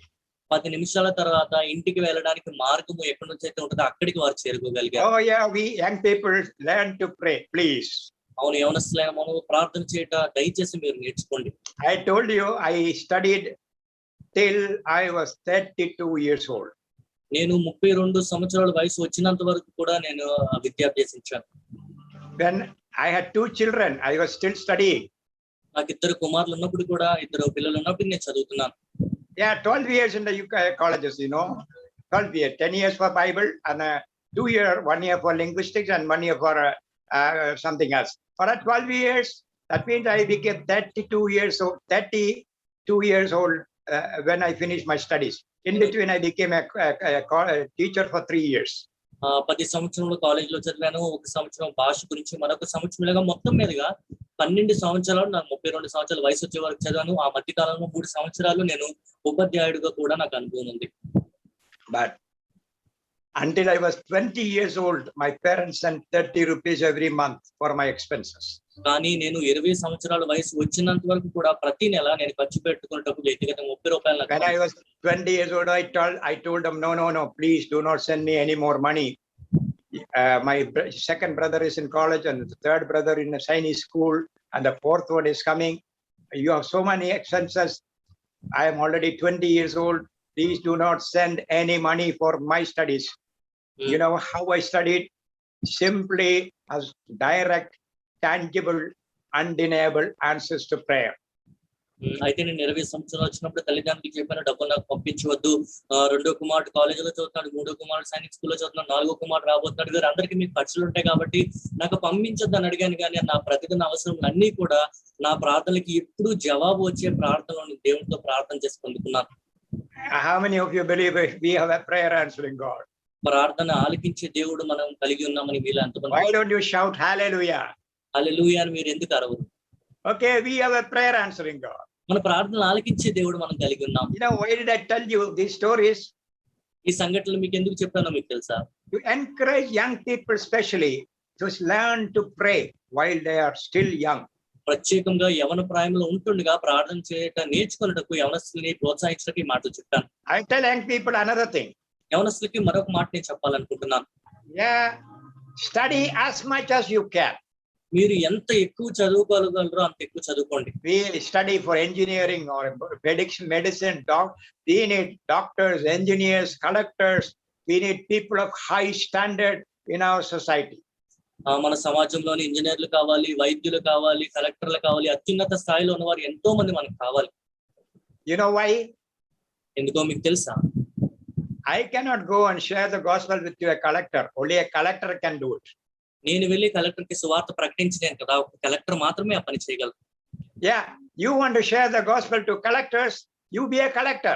[SPEAKER 2] 10 నిమిషాల తర్వాత ఇంటికి వెళ్ళడానికి మార్గము ఎక్కడి నుంచి అయితే ఉంటుందో అక్కడికి వారు చేరుకోగలిగారు.
[SPEAKER 1] Oh yeah, we young people learn to pray, please.
[SPEAKER 2] అవును, యవనస్తులైన మనము ప్రార్థన చేయట దయచేసి మీరు నేర్చుకోండి.
[SPEAKER 1] I told you I studied till I was 32 years old.
[SPEAKER 2] నేను 32 సంవత్సరాల వయసు వచ్చినంత వరకు కూడా నేను విద్యాభ్యసించాను.
[SPEAKER 1] When I had 2 children, I was still studying.
[SPEAKER 2] నాకు 2 కుమారులు ఉన్నప్పుడు కూడా, 2 పిల్లలు ఉన్నప్పుడు నేను చదువుతున్నాను.
[SPEAKER 1] Yeah, 12 years in the UK colleges, 12 years, 10 years for Bible and 2 year, 1 year for linguistics and 1 year for something else. For that 12 years, that means I became 32 years old when I finished my studies. In between, I became a teacher for 3 years.
[SPEAKER 2] 10 సంవత్సరంలో college లో చదివాను, 1 సంవత్సరం భాష గురించి, మరొక సంవత్సరం మొత్తం మీదుగా 12 సంవత్సరాలు, నాకు 32 సంవత్సరాల వయసు వచ్చే వరకు చదివాను. ఆ మధ్య కాలంలో 3 సంవత్సరాలు నేను ఉపాధ్యాయుడిగా కూడా నాకు అనుభవం ఉంది.
[SPEAKER 1] But until I was 20 years old, my parents sent 30 rupees every month for my expenses.
[SPEAKER 2] కానీ నేను 20 సంవత్సరాల వయసు వచ్చినంత వరకు కూడా ప్రతి నెల నేను ఖర్చు పెట్టుకున్నప్పుడు వ్యక్తిగత 30 రూపాయలు.
[SPEAKER 1] When I was 20 years old, I told them, no, please do not send me any more money. My second brother is in college and the third brother in a Chinese school and the fourth one is coming. You have so many expenses. I am already 20 years old. Please do not send any money for my studies. You know how I studied? Simply as direct, tangible, undeniable answers to prayer.
[SPEAKER 2] అయితే నేను 20 సంవత్సరాలు వచ్చినప్పుడు తల్లిదండ్రులకు చెప్పాను, డబ్బులు నాకు పంపించవద్దు, 2వ కుమారుడు కాలేజీలో చదువుతున్నాడు, 3వ కుమారుడు సైనిక్ స్కూల్లో చదువుతున్నాడు, 4వ కుమారుడు రాబోతున్నాడు, వీరు అందరికీ మీకు ఖర్చులు ఉంటాయి కాబట్టి నాకు పంపించొద్దు అని అడిగాను. కానీ నా ప్రతిదిన అవసరం అన్ని కూడా నా ప్రార్థనలకి ఎప్పుడు జవాబు వచ్చే ప్రార్థనలు దేవుడితో ప్రార్థన చేసి పొందుకున్నాను.
[SPEAKER 1] How many of you believe we have a prayer answering God?
[SPEAKER 2] ప్రార్థన ఆలకించే దేవుడు మనం కలిగి ఉన్నామని మీరు ఎంతమంది?
[SPEAKER 1] Why don't you shout hallelujah?
[SPEAKER 2] హల్లెలూయా అని మీరు ఎందుకు అరవరు?
[SPEAKER 1] Okay, we have a prayer answering God.
[SPEAKER 2] మన ప్రార్థన ఆలకించే దేవుడు మనం కలిగి ఉన్నాం.
[SPEAKER 1] Why did I tell you these stories?
[SPEAKER 2] ఈ సంఘటనలు మీకు ఎందుకు చెప్పానో మీకు తెలుసా?
[SPEAKER 1] To encourage young people especially to learn to pray while they are still young.
[SPEAKER 2] ప్రత్యేకంగా యవన ప్రాయంలో ఉంటుండగా ప్రార్థన చేయటం నేర్చుకున్నటకు యవనస్తుల్ని ప్రోత్సహించడానికి ఈ మాటలు చెప్తాను.
[SPEAKER 1] I tell young people another thing.
[SPEAKER 2] యవనస్తులకి మరొక మాట నేను చెప్పాలనుకుంటున్నాను.
[SPEAKER 1] Yeah, study as much as you can.
[SPEAKER 2] మీరు ఎంత ఎక్కువ చదువుకోగలరో అంత ఎక్కువ చదువుకోండి.
[SPEAKER 1] We study for engineering or medicine, we need doctors, engineers, collectors. We need people of high standard in our society.
[SPEAKER 2] మన సమాజంలోని ఇంజనీర్లు కావాలి, వైద్యులు కావాలి, కలెక్టర్లు కావాలి, అత్యున్నత స్థాయిలో ఉన్నవారు ఎంతో మంది మనకు కావాలి.
[SPEAKER 1] You know why?
[SPEAKER 2] ఎందుకో మీకు తెలుసా?
[SPEAKER 1] I cannot go and share the gospel with you, a collector. Only a collector can do it.
[SPEAKER 2] నేను వెళ్ళి కలెక్టర్ కి సువార్త ప్రకటించలేను కదా, ఒక కలెక్టర్ మాత్రమే ఆ పని చేయగలరు.
[SPEAKER 1] Yeah, you want to share the gospel to collectors, you be a collector.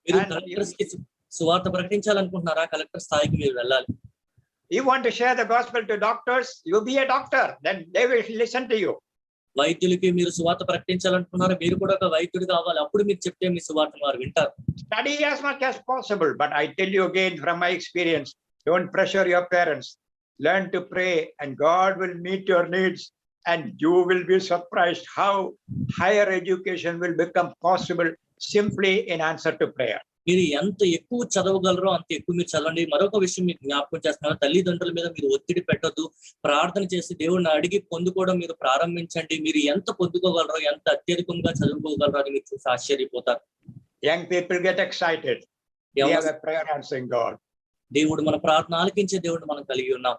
[SPEAKER 2] మీరు కలెక్టర్స్ కి సువార్త ప్రకటించాలనుకుంటున్నారా? కలెక్టర్ స్థాయికి మీరు వెళ్ళాలి.
[SPEAKER 1] You want to share the gospel to doctors, you be a doctor, then they will listen to you.
[SPEAKER 2] వైద్యులకి మీరు సువార్త ప్రకటించాలనుకున్నారా? మీరు కూడా ఒక వైద్యుడు కావాలి, అప్పుడు మీరు చెప్తే మీ సువార్తను వారు వింటారు.
[SPEAKER 1] Study as much as possible, but I tell you again from my experience, don't pressure your parents. learn to pray, and God will meet your needs, and you will be surprised how higher education will become possible simply in answer to prayer.
[SPEAKER 2] మీరు ఎంత ఎక్కువ చదవగలరో అంత ఎక్కువ మీరు చదవండి. మరొక విషయం మీకు జ్ఞాపకం చేస్తున్నారు, తల్లిదండ్రుల మీద మీరు ఒత్తిడి పెట్టొద్దు. ప్రార్థన చేసి దేవుడిని అడిగి పొందుకోవడం మీరు ప్రారంభించండి. మీరు ఎంత పొందుకోగలరో, ఎంత అత్యధికంగా చదువుకోగలరో అని మీరు చూసి ఆశ్చర్యపోతారు.
[SPEAKER 1] Young people get excited. We have a prayer answering God.
[SPEAKER 2] దేవుడు మన ప్రార్థన ఆలకించే దేవుడు మనం కలిగి ఉన్నాం.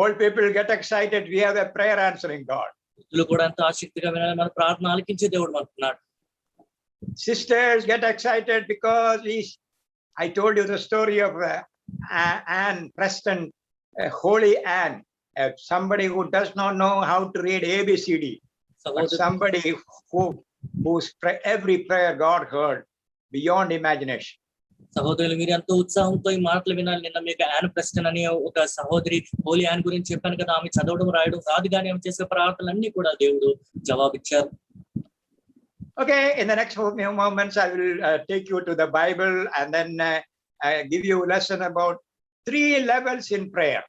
[SPEAKER 1] Old people get excited. We have a prayer answering God.
[SPEAKER 2] వృద్ధులు కూడా ఎంత ఆసక్తిగా వినాలి, మన ప్రార్థన ఆలకించే దేవుడు మనకున్నాడు.
[SPEAKER 1] Sisters get excited because I told you the story of Anne Preston, Holy Anne, somebody who does not know how to read ABCD, but somebody whose every prayer God heard beyond imagination.
[SPEAKER 2] సహోదరులు, మీరు ఎంతో ఉత్సాహంతో ఈ మాటలు వినాలి. నిన్న మీకు an Preston అనే ఒక సహోదరి హోలీ యాన్ గురించి చెప్పాను కదా. ఆమె చదవడం రాయడం రాదు, కానీ ఆమె చేసే ప్రార్థనలన్నీ కూడా దేవుడు జవాబిచ్చారు.
[SPEAKER 1] Okay, in the next few moments, I will take you to the Bible and then give you a lesson about 3 levels in prayer.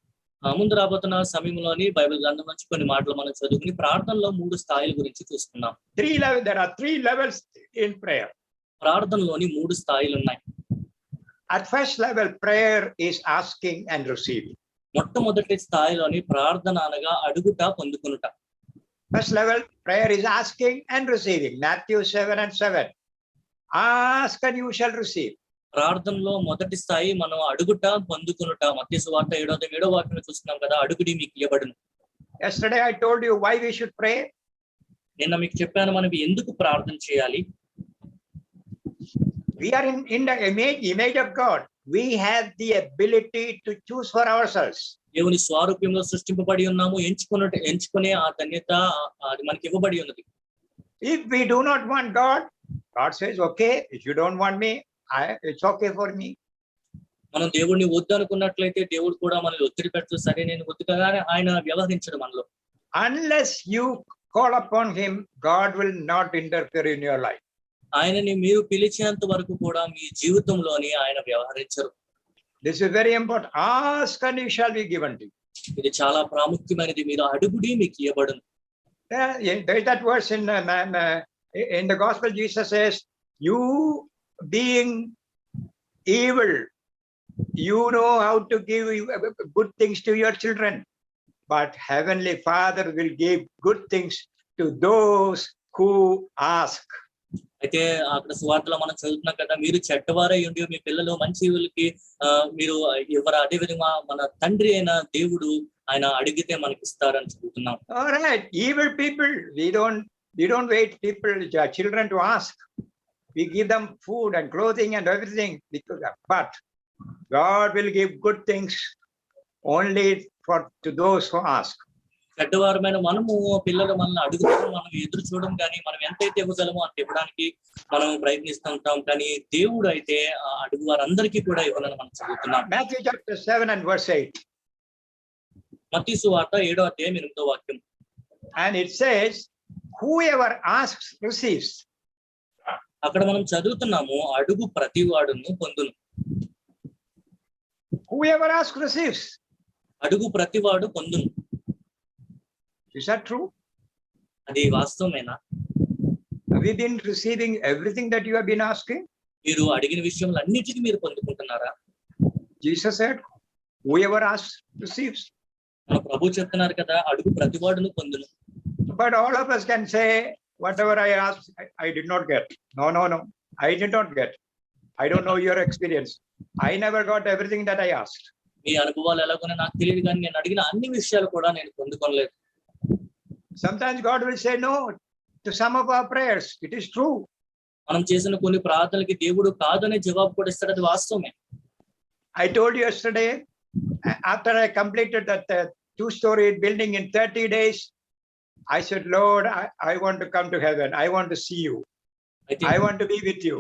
[SPEAKER 2] ముందు రాబోతున్న సమయంలోని బైబిల్ గ్రంథం నుంచి కొన్ని మాటలు మనం చదువుకుని ప్రార్థనలో 3 స్థాయిల గురించి చూసుకుందాం.
[SPEAKER 1] There are 3 levels in prayer.
[SPEAKER 2] ప్రార్థనలోని 3 స్థాయిలు ఉన్నాయి.
[SPEAKER 1] At first level, prayer is asking and receiving.
[SPEAKER 2] మొట్టమొదటి స్థాయిలోని ప్రార్థన అనగా అడుగుట పొందుకునుట.
[SPEAKER 1] First level, prayer is asking and receiving. Matthew 7:7. Ask and you shall receive.
[SPEAKER 2] ప్రార్థనలో మొదటి స్థాయి మనం అడుగుట పొందుకునుట. మత్తయి సువార్త 7వ వాక్యం చూస్తున్నాం కదా, అడుగుడి మీకు ఇవ్వబడును.
[SPEAKER 1] Yesterday I told you why we should pray.
[SPEAKER 2] నిన్న మీకు చెప్పాను మనం ఎందుకు ప్రార్థన చేయాలి.
[SPEAKER 1] We are in the image of God. We have the ability to choose for ourselves.
[SPEAKER 2] దేవుని స్వరూపంలో సృష్టింపబడి ఉన్నాము. ఎంచుకునే ఆ ధన్యత అది మనకి ఇవ్వబడి ఉన్నది.
[SPEAKER 1] If we do not want God, God says, okay, if you don't want me, it's okay for me.
[SPEAKER 2] మనం దేవుడిని వద్దు అనుకున్నట్లయితే దేవుడు కూడా మనల్ని ఒత్తిడి పెడుతూ సరే నేను వద్దు కదా అని ఆయన వ్యవహరించడు మనలో.
[SPEAKER 1] Unless you call upon him, God will not interfere in your life.
[SPEAKER 2] ఆయనని మీరు పిలిచేంత వరకు కూడా మీ జీవితంలోని ఆయన వ్యవహరించరు.
[SPEAKER 1] This is very important. Ask and it shall be given to you.
[SPEAKER 2] ఇది చాలా ప్రాముఖ్యమైనది. మీరు అడుగుడి మీకు ఇవ్వబడును.
[SPEAKER 1] There is that verse in the gospel. Jesus says, you being evil, you know how to give good things to your children, but Heavenly Father will give good things to those who ask.
[SPEAKER 2] అయితే అక్కడ సువార్తలో మనం చదువుతున్నాం కదా, మీరు చెడ్డవారై ఉండి మీ పిల్లలు మంచి వాళ్ళకి మీరు ఎవరు అదే విధంగా మన తండ్రి అయిన దేవుడు ఆయన అడిగితే మనకి ఇస్తారని చదువుతున్నాం.
[SPEAKER 1] All right, evil people, we don't wait people, children to ask. We give them food and clothing and everything, but God will give good things only to those who ask.
[SPEAKER 2] చెడ్డవారమైన మనము పిల్లలు మనల్ని అడుగుతాం, మనం ఎదురు చూడడం, కానీ మనం ఎంతైతే ఇవ్వగలమో అంత ఇవ్వడానికి మనం ప్రయత్నిస్తూ ఉంటాం. కానీ దేవుడు అయితే అడుగు వారందరికీ కూడా ఇవ్వాలని మనం చదువుతున్నాం.
[SPEAKER 1] Matthew chapter 7:8.
[SPEAKER 2] మత్తయి సువార్త 7వ వాక్యం.
[SPEAKER 1] And it says, whoever asks receives.
[SPEAKER 2] అక్కడ మనం చదువుతున్నాము, అడుగు ప్రతివాడును పొందును.
[SPEAKER 1] Whoever asks receives.
[SPEAKER 2] అడుగు ప్రతివాడు పొందును.
[SPEAKER 1] Is that true?
[SPEAKER 2] అది వాస్తవమేనా?
[SPEAKER 1] Have you been receiving everything that you have been asking?
[SPEAKER 2] మీరు అడిగిన విషయంలో అన్నిటికీ మీరు పొందుకుంటున్నారా?
[SPEAKER 1] Jesus said, whoever asks receives.
[SPEAKER 2] మన ప్రభు చెప్తున్నారు కదా, అడుగు ప్రతివాడును పొందును.
[SPEAKER 1] But all of us can say, whatever I asked, I did not get. No, I did not get. I don't know your experience. I never got everything that I asked.
[SPEAKER 2] మీ అనుభవాలు ఎలాగో నాకు తెలియదు, కానీ నేను అడిగిన అన్ని విషయాలు కూడా నేను పొందుకోలేదు.
[SPEAKER 1] Sometimes God will say no to some of our prayers. It is true.
[SPEAKER 2] మనం చేసిన కొన్ని ప్రార్థనలకి దేవుడు కాదనే జవాబు కూడా ఇస్తాడు. అది వాస్తవమే.
[SPEAKER 1] I told you yesterday, after I completed that 2-story building in 30 days, I said, Lord, I want to come to heaven. I want to see you. I want to be with you.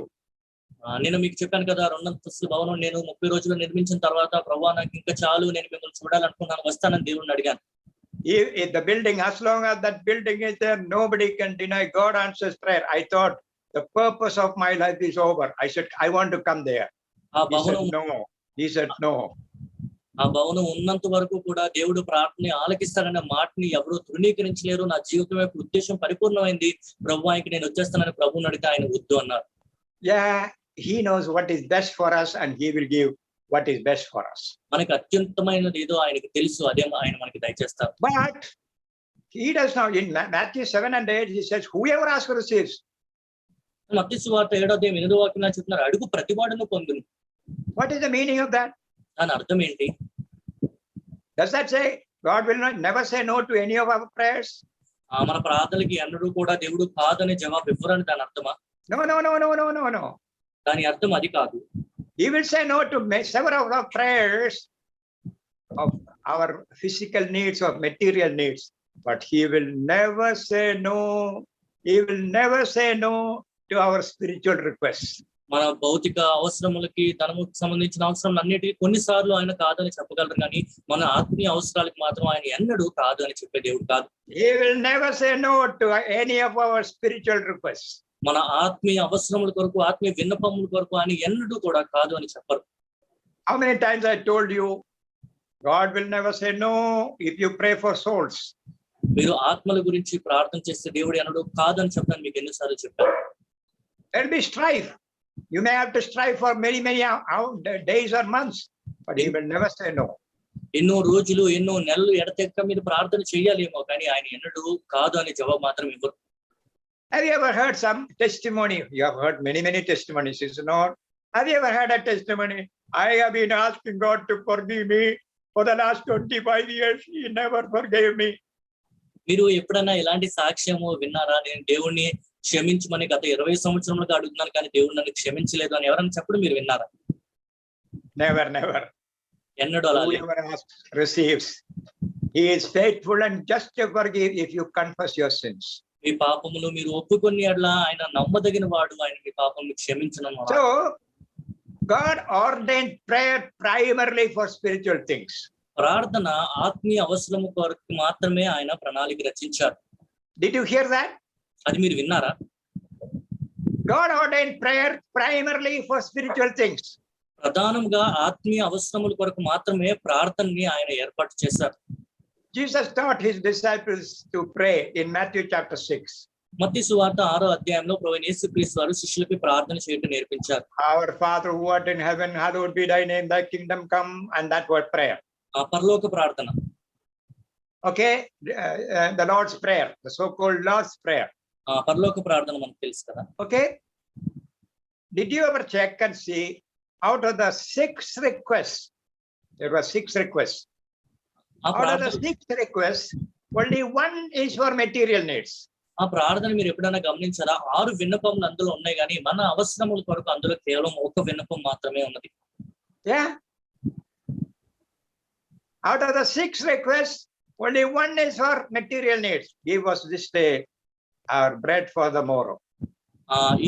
[SPEAKER 2] నేను మీకు చెప్పాను కదా, 2 అంతస్తుల భవనం నేను 30 రోజులు నిర్మించిన తర్వాత, ప్రభువా నాకు ఇంకా చాలు, నేను మిమ్మల్ని చూడాలనుకున్నాను, వస్తానని దేవుడిని అడిగాను.
[SPEAKER 1] If the building, as long as that building is there, nobody can deny God answers prayer. I thought the purpose of my life is over. I said, I want to come there. He said, no.
[SPEAKER 2] ఆ భవనం ఉన్నంత వరకు కూడా దేవుడు ప్రార్థన ఆలకిస్తాడనే మాటని ఎవరు తృణీకరించలేరు. నా జీవితం యొక్క ఉద్దేశం పరిపూర్ణమైంది, ప్రభు ఆయనకి నేను వచ్చేస్తానని ప్రభువుని అడిగితే ఆయన వద్దు అన్నారు.
[SPEAKER 1] Yeah, he knows what is best for us and he will give what is best for us.
[SPEAKER 2] మనకి అత్యుత్తమైనది ఏదో ఆయనకి తెలుసు, అదే ఆయన మనకి దయచేస్తారు.
[SPEAKER 1] But he does not. In Matthew 7 and 8, he says, whoever asks receives.
[SPEAKER 2] మత్తయి సువార్త 7వ అధ్యాయం 8వ వాక్యంలో చెప్తున్నారు, అడుగు ప్రతివాడును పొందును.
[SPEAKER 1] What is the meaning of that?
[SPEAKER 2] దాని అర్థం ఏంటి?
[SPEAKER 1] Does that say God will never say no to any of our prayers?
[SPEAKER 2] మన ప్రార్థనలకి ఎన్నడూ కూడా దేవుడు కాదని జవాబు ఇవ్వరని దాని అర్థమా?
[SPEAKER 1] No.
[SPEAKER 2] దాని అర్థం అది కాదు.
[SPEAKER 1] He will say no to several of our prayers of our physical needs or material needs, but he will never say no. He will never say no to our spiritual requests.
[SPEAKER 2] మన భౌతిక అవసరములకి, ధనముకు సంబంధించిన అవసరం అన్నిటికీ కొన్నిసార్లు ఆయన కాదని చెప్పగలరు, కానీ మన ఆత్మీయ అవసరాలకు మాత్రం ఆయన ఎన్నడూ కాదు అని చెప్పే దేవుడు కాదు.
[SPEAKER 1] He will never say no to any of our spiritual requests.
[SPEAKER 2] మన ఆత్మీయ అవసరముల కొరకు, ఆత్మీయ విన్నపముల కొరకు ఆయన ఎన్నడూ కూడా కాదు అని చెప్పరు.
[SPEAKER 1] How many times I told you, God will never say no if you pray for souls.
[SPEAKER 2] మీరు ఆత్మల గురించి ప్రార్థన చేస్తే దేవుడు ఎన్నడూ కాదని చెప్పాను మీకు ఎన్నిసార్లు చెప్పాను.
[SPEAKER 1] There will be strife. You may have to strive for many days or months, but he will never say no.
[SPEAKER 2] ఎన్నో రోజులు, ఎన్నో నెలలు ఎడతెక్క మీద ప్రార్థన చేయాలేమో, కానీ ఆయన ఎన్నడూ కాదు అని జవాబు మాత్రం ఇవ్వరు.
[SPEAKER 1] Have you ever heard some testimony? You have heard many testimonies, is it not? Have you ever heard a testimony? I have been asking God to forgive me for the last 25 years. He never forgave me.
[SPEAKER 2] మీరు ఎప్పుడైనా ఇలాంటి సాక్ష్యము విన్నారా? నేను దేవుణ్ణి క్షమించమని గత 20 సంవత్సరములుగా అడుగుతున్నాను, కానీ దేవుడు నన్ను క్షమించలేదు అని ఎవరైనా చెప్పడం మీరు విన్నారా?
[SPEAKER 1] Never.
[SPEAKER 2] ఎన్నడూ అలా లేదు.
[SPEAKER 1] Whoever asks receives. He is faithful and just to forgive if you confess your sins.
[SPEAKER 2] మీ పాపములు మీరు ఒప్పుకొని అట్లా ఆయన నమ్మదగిన వాడు, ఆయన మీ పాపములు క్షమించను.
[SPEAKER 1] So God ordained prayer primarily for spiritual things.
[SPEAKER 2] ప్రార్థన ఆత్మీయ అవసరము కొరకు మాత్రమే ఆయన ప్రణాళిక రచించారు.
[SPEAKER 1] Did you hear that?
[SPEAKER 2] అది మీరు విన్నారా?
[SPEAKER 1] God ordained prayer primarily for spiritual things.
[SPEAKER 2] ప్రధానంగా ఆత్మీయ అవసరముల కొరకు మాత్రమే ప్రార్థనని ఆయన ఏర్పాటు చేశారు.
[SPEAKER 1] Jesus taught his disciples to pray in Matthew chapter 6.
[SPEAKER 2] మత్తయి సువార్త 6వ అధ్యాయంలో ప్రభువైన యేసుక్రీస్తు వారు శిష్యులకు ప్రార్థన చేయడం నేర్పించారు.
[SPEAKER 1] Our Father who art in heaven, hallowed be thy name, thy kingdom come, and that word prayer.
[SPEAKER 2] ఆ పరలోక ప్రార్థన.
[SPEAKER 1] Okay, the Lord's prayer, the so-called Lord's prayer.
[SPEAKER 2] ఆ పరలోక ప్రార్థన మనకు తెలుసు కదా.
[SPEAKER 1] Okay, did you ever check and see out of the 6 requests, there were 6 requests.
[SPEAKER 2] ఆ
[SPEAKER 1] Out of the 6 requests, only 1 is for material needs.
[SPEAKER 2] ఆ ప్రార్థన మీరు ఎప్పుడైనా గమనించారా? 6 విన్నపములు అందులో ఉన్నాయి, కానీ మన అవసరముల కొరకు అందులో కేవలం ఒక విన్నపం మాత్రమే ఉన్నది.
[SPEAKER 1] Yeah. Out of the 6 requests, only 1 is for material needs. Give us this day our bread for the morrow.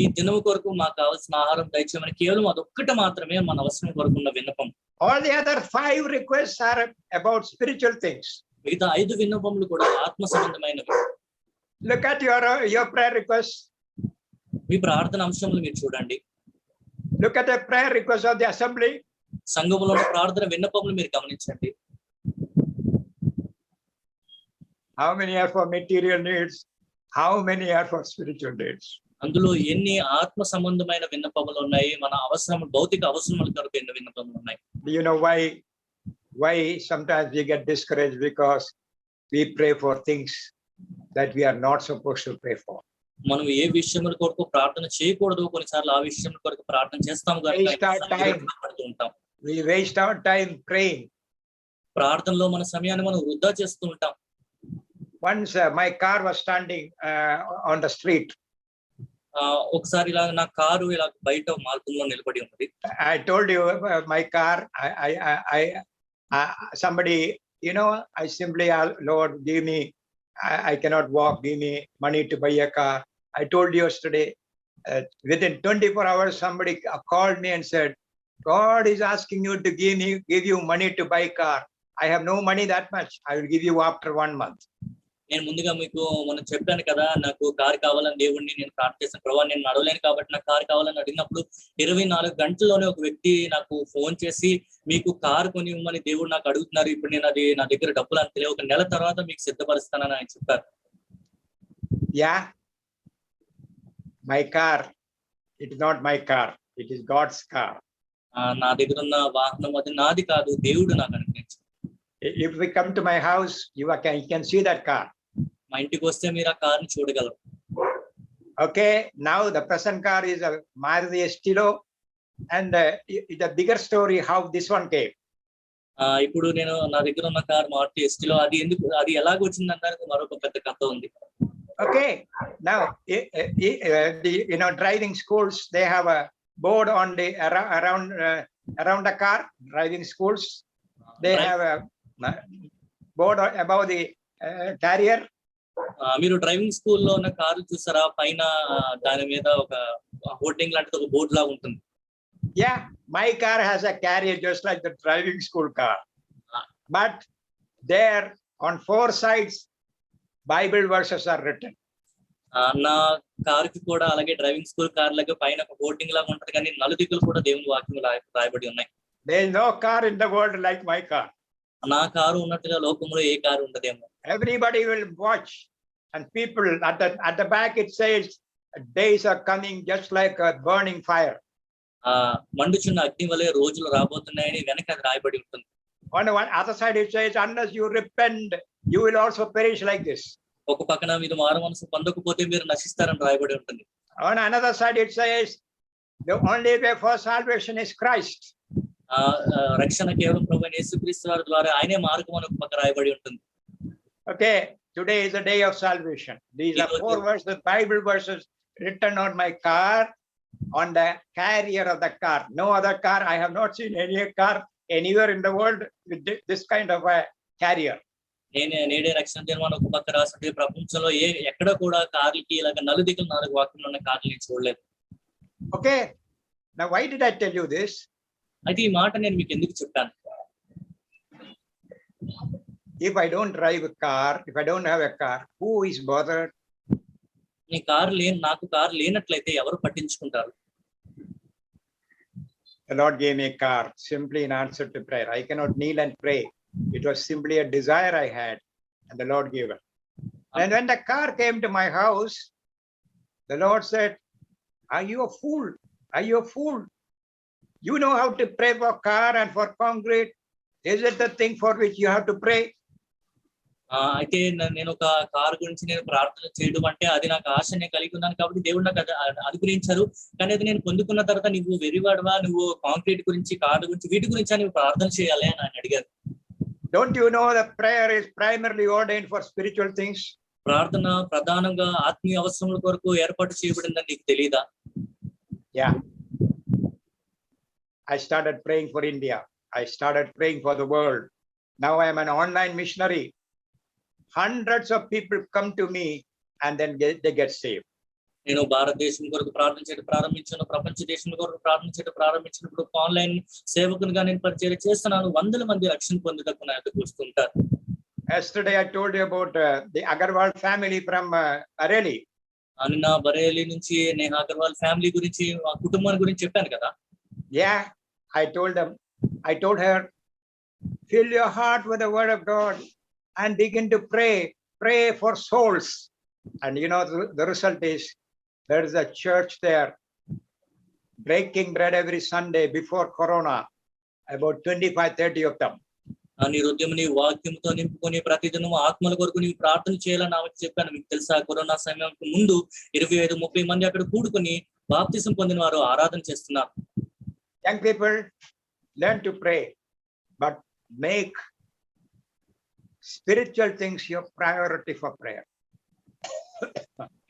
[SPEAKER 2] ఈ దినము కొరకు మాకు కావాల్సిన ఆహారం దయచేయమని కేవలం అదొక్కటి మాత్రమే మన అవసరం కొరకు ఉన్న విన్నపం.
[SPEAKER 1] All the other 5 requests are about spiritual things.
[SPEAKER 2] మిగతా 5 విన్నపములు కూడా ఆత్మ సంబంధమైనవి.
[SPEAKER 1] Look at your prayer requests.
[SPEAKER 2] మీ ప్రార్థన అంశములు మీరు చూడండి.
[SPEAKER 1] Look at the prayer requests of the assembly.
[SPEAKER 2] సంఘములో ప్రార్థన విన్నపములు మీరు గమనించండి.
[SPEAKER 1] How many are for material needs? How many are for spiritual needs?
[SPEAKER 2] అందులో ఎన్ని ఆత్మ సంబంధమైన విన్నపములు ఉన్నాయి, మన అవసరం భౌతిక అవసరముల కొరకు ఎన్ని విన్నపములు ఉన్నాయి?
[SPEAKER 1] Do you know why sometimes we get discouraged? Because we pray for things that we are not supposed to pray for.
[SPEAKER 2] మనం ఏ విషయముల కొరకు ప్రార్థన చేయకూడదు, కొన్నిసార్లు ఆ విషయం కొరకు ప్రార్థన చేస్తాము ఉంటాం.
[SPEAKER 1] We waste our time praying.
[SPEAKER 2] ప్రార్థనలో మన సమయాన్ని మనం వృధా చేస్తూ ఉంటాం.
[SPEAKER 1] Once my car was standing on the street.
[SPEAKER 2] ఒకసారి ఇలా నా కారు ఇలా బయట మార్గంలో నిలబడి ఉన్నది.
[SPEAKER 1] I told you my car. Somebody, I simply, Lord, give me. I cannot walk. Give me money to buy a car. I told you yesterday. Within 24 hours, somebody called me and said, God is asking you to give you money to buy a car. I have no money that much. I will give you after 1 month.
[SPEAKER 2] నేను ముందుగా మీకు మొన్న చెప్పాను కదా, నాకు car కావాలని దేవుడిని నేను ప్రార్థిస్తాను. ప్రభువా నేను నడవలేను కాబట్టి నాకు కారు కావాలని అడిగినప్పుడు 24 గంటల్లోనే ఒక వ్యక్తి నాకు ఫోన్ చేసి మీకు కారు కొనివ్వమని దేవుడు నాకు అడుగుతున్నారు. ఇప్పుడు నేను అది నా దగ్గర డబ్బులు అంత లేవు. 1 నెల తర్వాత మీకు సిద్ధపరుస్తానని ఆయన చెప్పారు.
[SPEAKER 1] Yeah, my car, it is not my car, it is God's car.
[SPEAKER 2] నా దగ్గర ఉన్న వాహనం అది నాది కాదు, దేవుడు నాకు అనుగ్రహించాడు.
[SPEAKER 1] If we come to my house, you can see that car.
[SPEAKER 2] మా ఇంటికి వస్తే మీరు ఆ కారుని చూడగలరు.
[SPEAKER 1] Okay, now the present car is a Maruti Estilo, and it's a bigger story how this one came.
[SPEAKER 2] ఇప్పుడు నేను నా దగ్గర ఉన్న కార్ మారుతి ఎస్టీలో అది ఎలాగ వచ్చింది అనడానికి మరొక పెద్ద కథ ఉంది.
[SPEAKER 1] Okay, now driving schools, they have a board on the around the car. Driving schools, they have a board above the carrier.
[SPEAKER 2] మీరు డ్రైవింగ్ స్కూల్లో ఉన్న కార్లు చూసారా? పైన దాని మీద ఒక హోర్డింగ్ లాంటిది, ఒక బోర్డు లాగా ఉంటుంది.
[SPEAKER 1] Yeah, my car has a carrier just like the driving school car, but there on 4 sides Bible verses are written.
[SPEAKER 2] నా కారుకి కూడా అలాగే డ్రైవింగ్ స్కూల్ కార్ లాగా పైన ఒక హోర్డింగ్ లాగా ఉంటది, కానీ నలుదిక్కులు కూడా దేవుని వాక్యం రాయబడి ఉన్నాయి.
[SPEAKER 1] There is no car in the world like my car.
[SPEAKER 2] నా కారు ఉన్నట్టుగా లోకంలో ఏ కారు ఉండదేమో.
[SPEAKER 1] Everybody will watch, and people at the back it says days are coming just like a burning fire.
[SPEAKER 2] మండుచున్న అగ్ని వలె రోజులు రాబోతున్నాయని వెనక అది రాయబడి ఉంటుంది.
[SPEAKER 1] On one other side it says unless you repent you will also perish like this.
[SPEAKER 2] ఒక పక్కన మీరు మారు మనసు పొందకపోతే మీరు నశిస్తారని రాయబడి ఉంటుంది.
[SPEAKER 1] On another side it says the only way for salvation is Christ.
[SPEAKER 2] రక్షణ కేవలం ప్రభువైన యేసుక్రీస్తు వారి ద్వారా, ఆయనే మార్గం అని ఒక పక్క రాయబడి ఉంటుంది.
[SPEAKER 1] Okay, today is the day of salvation. These are 4 verses, Bible verses written on my car, on the carrier of the car. No other car, I have not seen any car anywhere in the world with this kind of a carrier.
[SPEAKER 2] నేడే రక్షణ దినం ఒక పక్క రాస్తుంటే ప్రపంచంలో ఎక్కడ కూడా కార్లకి ఇలాగ నలుదిక్కులు 4 వాక్యంలో ఉన్న కార్లు నేను చూడలేదు.
[SPEAKER 1] Okay, now why did I tell you this?
[SPEAKER 2] అయితే ఈ మాట నేను మీకు ఎందుకు చెప్పాను?
[SPEAKER 1] If I don't drive a car, if I don't have a car, who is bothered?
[SPEAKER 2] నాకు కారు లేనట్లయితే ఎవరు పట్టించుకుంటారు?
[SPEAKER 1] The Lord gave me a car simply in answer to prayer. I cannot kneel and pray. It was simply a desire I had, and the Lord gave it. And when the car came to my house, the Lord said, "Are you a fool? Are you a fool? You know how to pray for car and for concrete. Is it the thing for which you have to pray?"
[SPEAKER 2] అయితే నేను ఒక car గురించి నేను ప్రార్థన చేయడం అంటే అది నాకు ఆశనే కలిగి ఉన్నాను కాబట్టి దేవుడు నాకు అనుగ్రహించారు. కానీ అది నేను పొందుకున్న తర్వాత నువ్వు వెరివాడవా, నువ్వు కాంక్రీట్ గురించి, కారు గురించి, వీటి గురించి నువ్వు ప్రార్థన చేయాలి అని ఆయన అడిగారు.
[SPEAKER 1] Don't you know that prayer is primarily ordained for spiritual things?
[SPEAKER 2] ప్రార్థన ప్రధానంగా ఆత్మీయ అవసరముల కొరకు ఏర్పాటు చేయబడిందని నీకు తెలియదా?
[SPEAKER 1] Yeah. I started praying for India. I started praying for the world. Now I am an online missionary. Hundreds of people come to me and then they get saved.
[SPEAKER 2] నేను భారతదేశం కొరకు ప్రార్థన చేయడం ప్రారంభించాను, ప్రపంచ దేశం కొరకు ప్రార్థన చేయడం ప్రారంభించినప్పుడు ఆన్లైన్ సేవకునిగా నేను పరిచయం చేస్తున్నాను. 100 మంది రక్షణ పొందుటకు నా దగ్గరకు వస్తుంటారు.
[SPEAKER 1] Yesterday I told you about the Agarwal family from Bareilly.
[SPEAKER 2] నిన్న బరేలీ నుంచి నేహా అగర్వాల్ ఫ్యామిలీ గురించి, ఆ కుటుంబాన్ని గురించి చెప్పాను కదా.
[SPEAKER 1] Yeah, I told her, fill your heart with the word of God and begin to pray for souls. And you know the result is there is a church there breaking bread every Sunday before Corona, about 25-30 of them.
[SPEAKER 2] నీ హృదయం నీ వాక్యంతో నింపుకొని ప్రతిదినం ఆత్మల కొరకు నీవు ప్రార్థన చేయాలని ఆమెకు చెప్పాను. మీకు తెలుసా, కరోనా సమయానికి ముందు 25-30 మంది అక్కడ కూడుకొని బాప్తిసం పొందిన వారు ఆరాధన చేస్తున్నారు.
[SPEAKER 1] Young people, learn to pray, but make spiritual things your priority for prayer.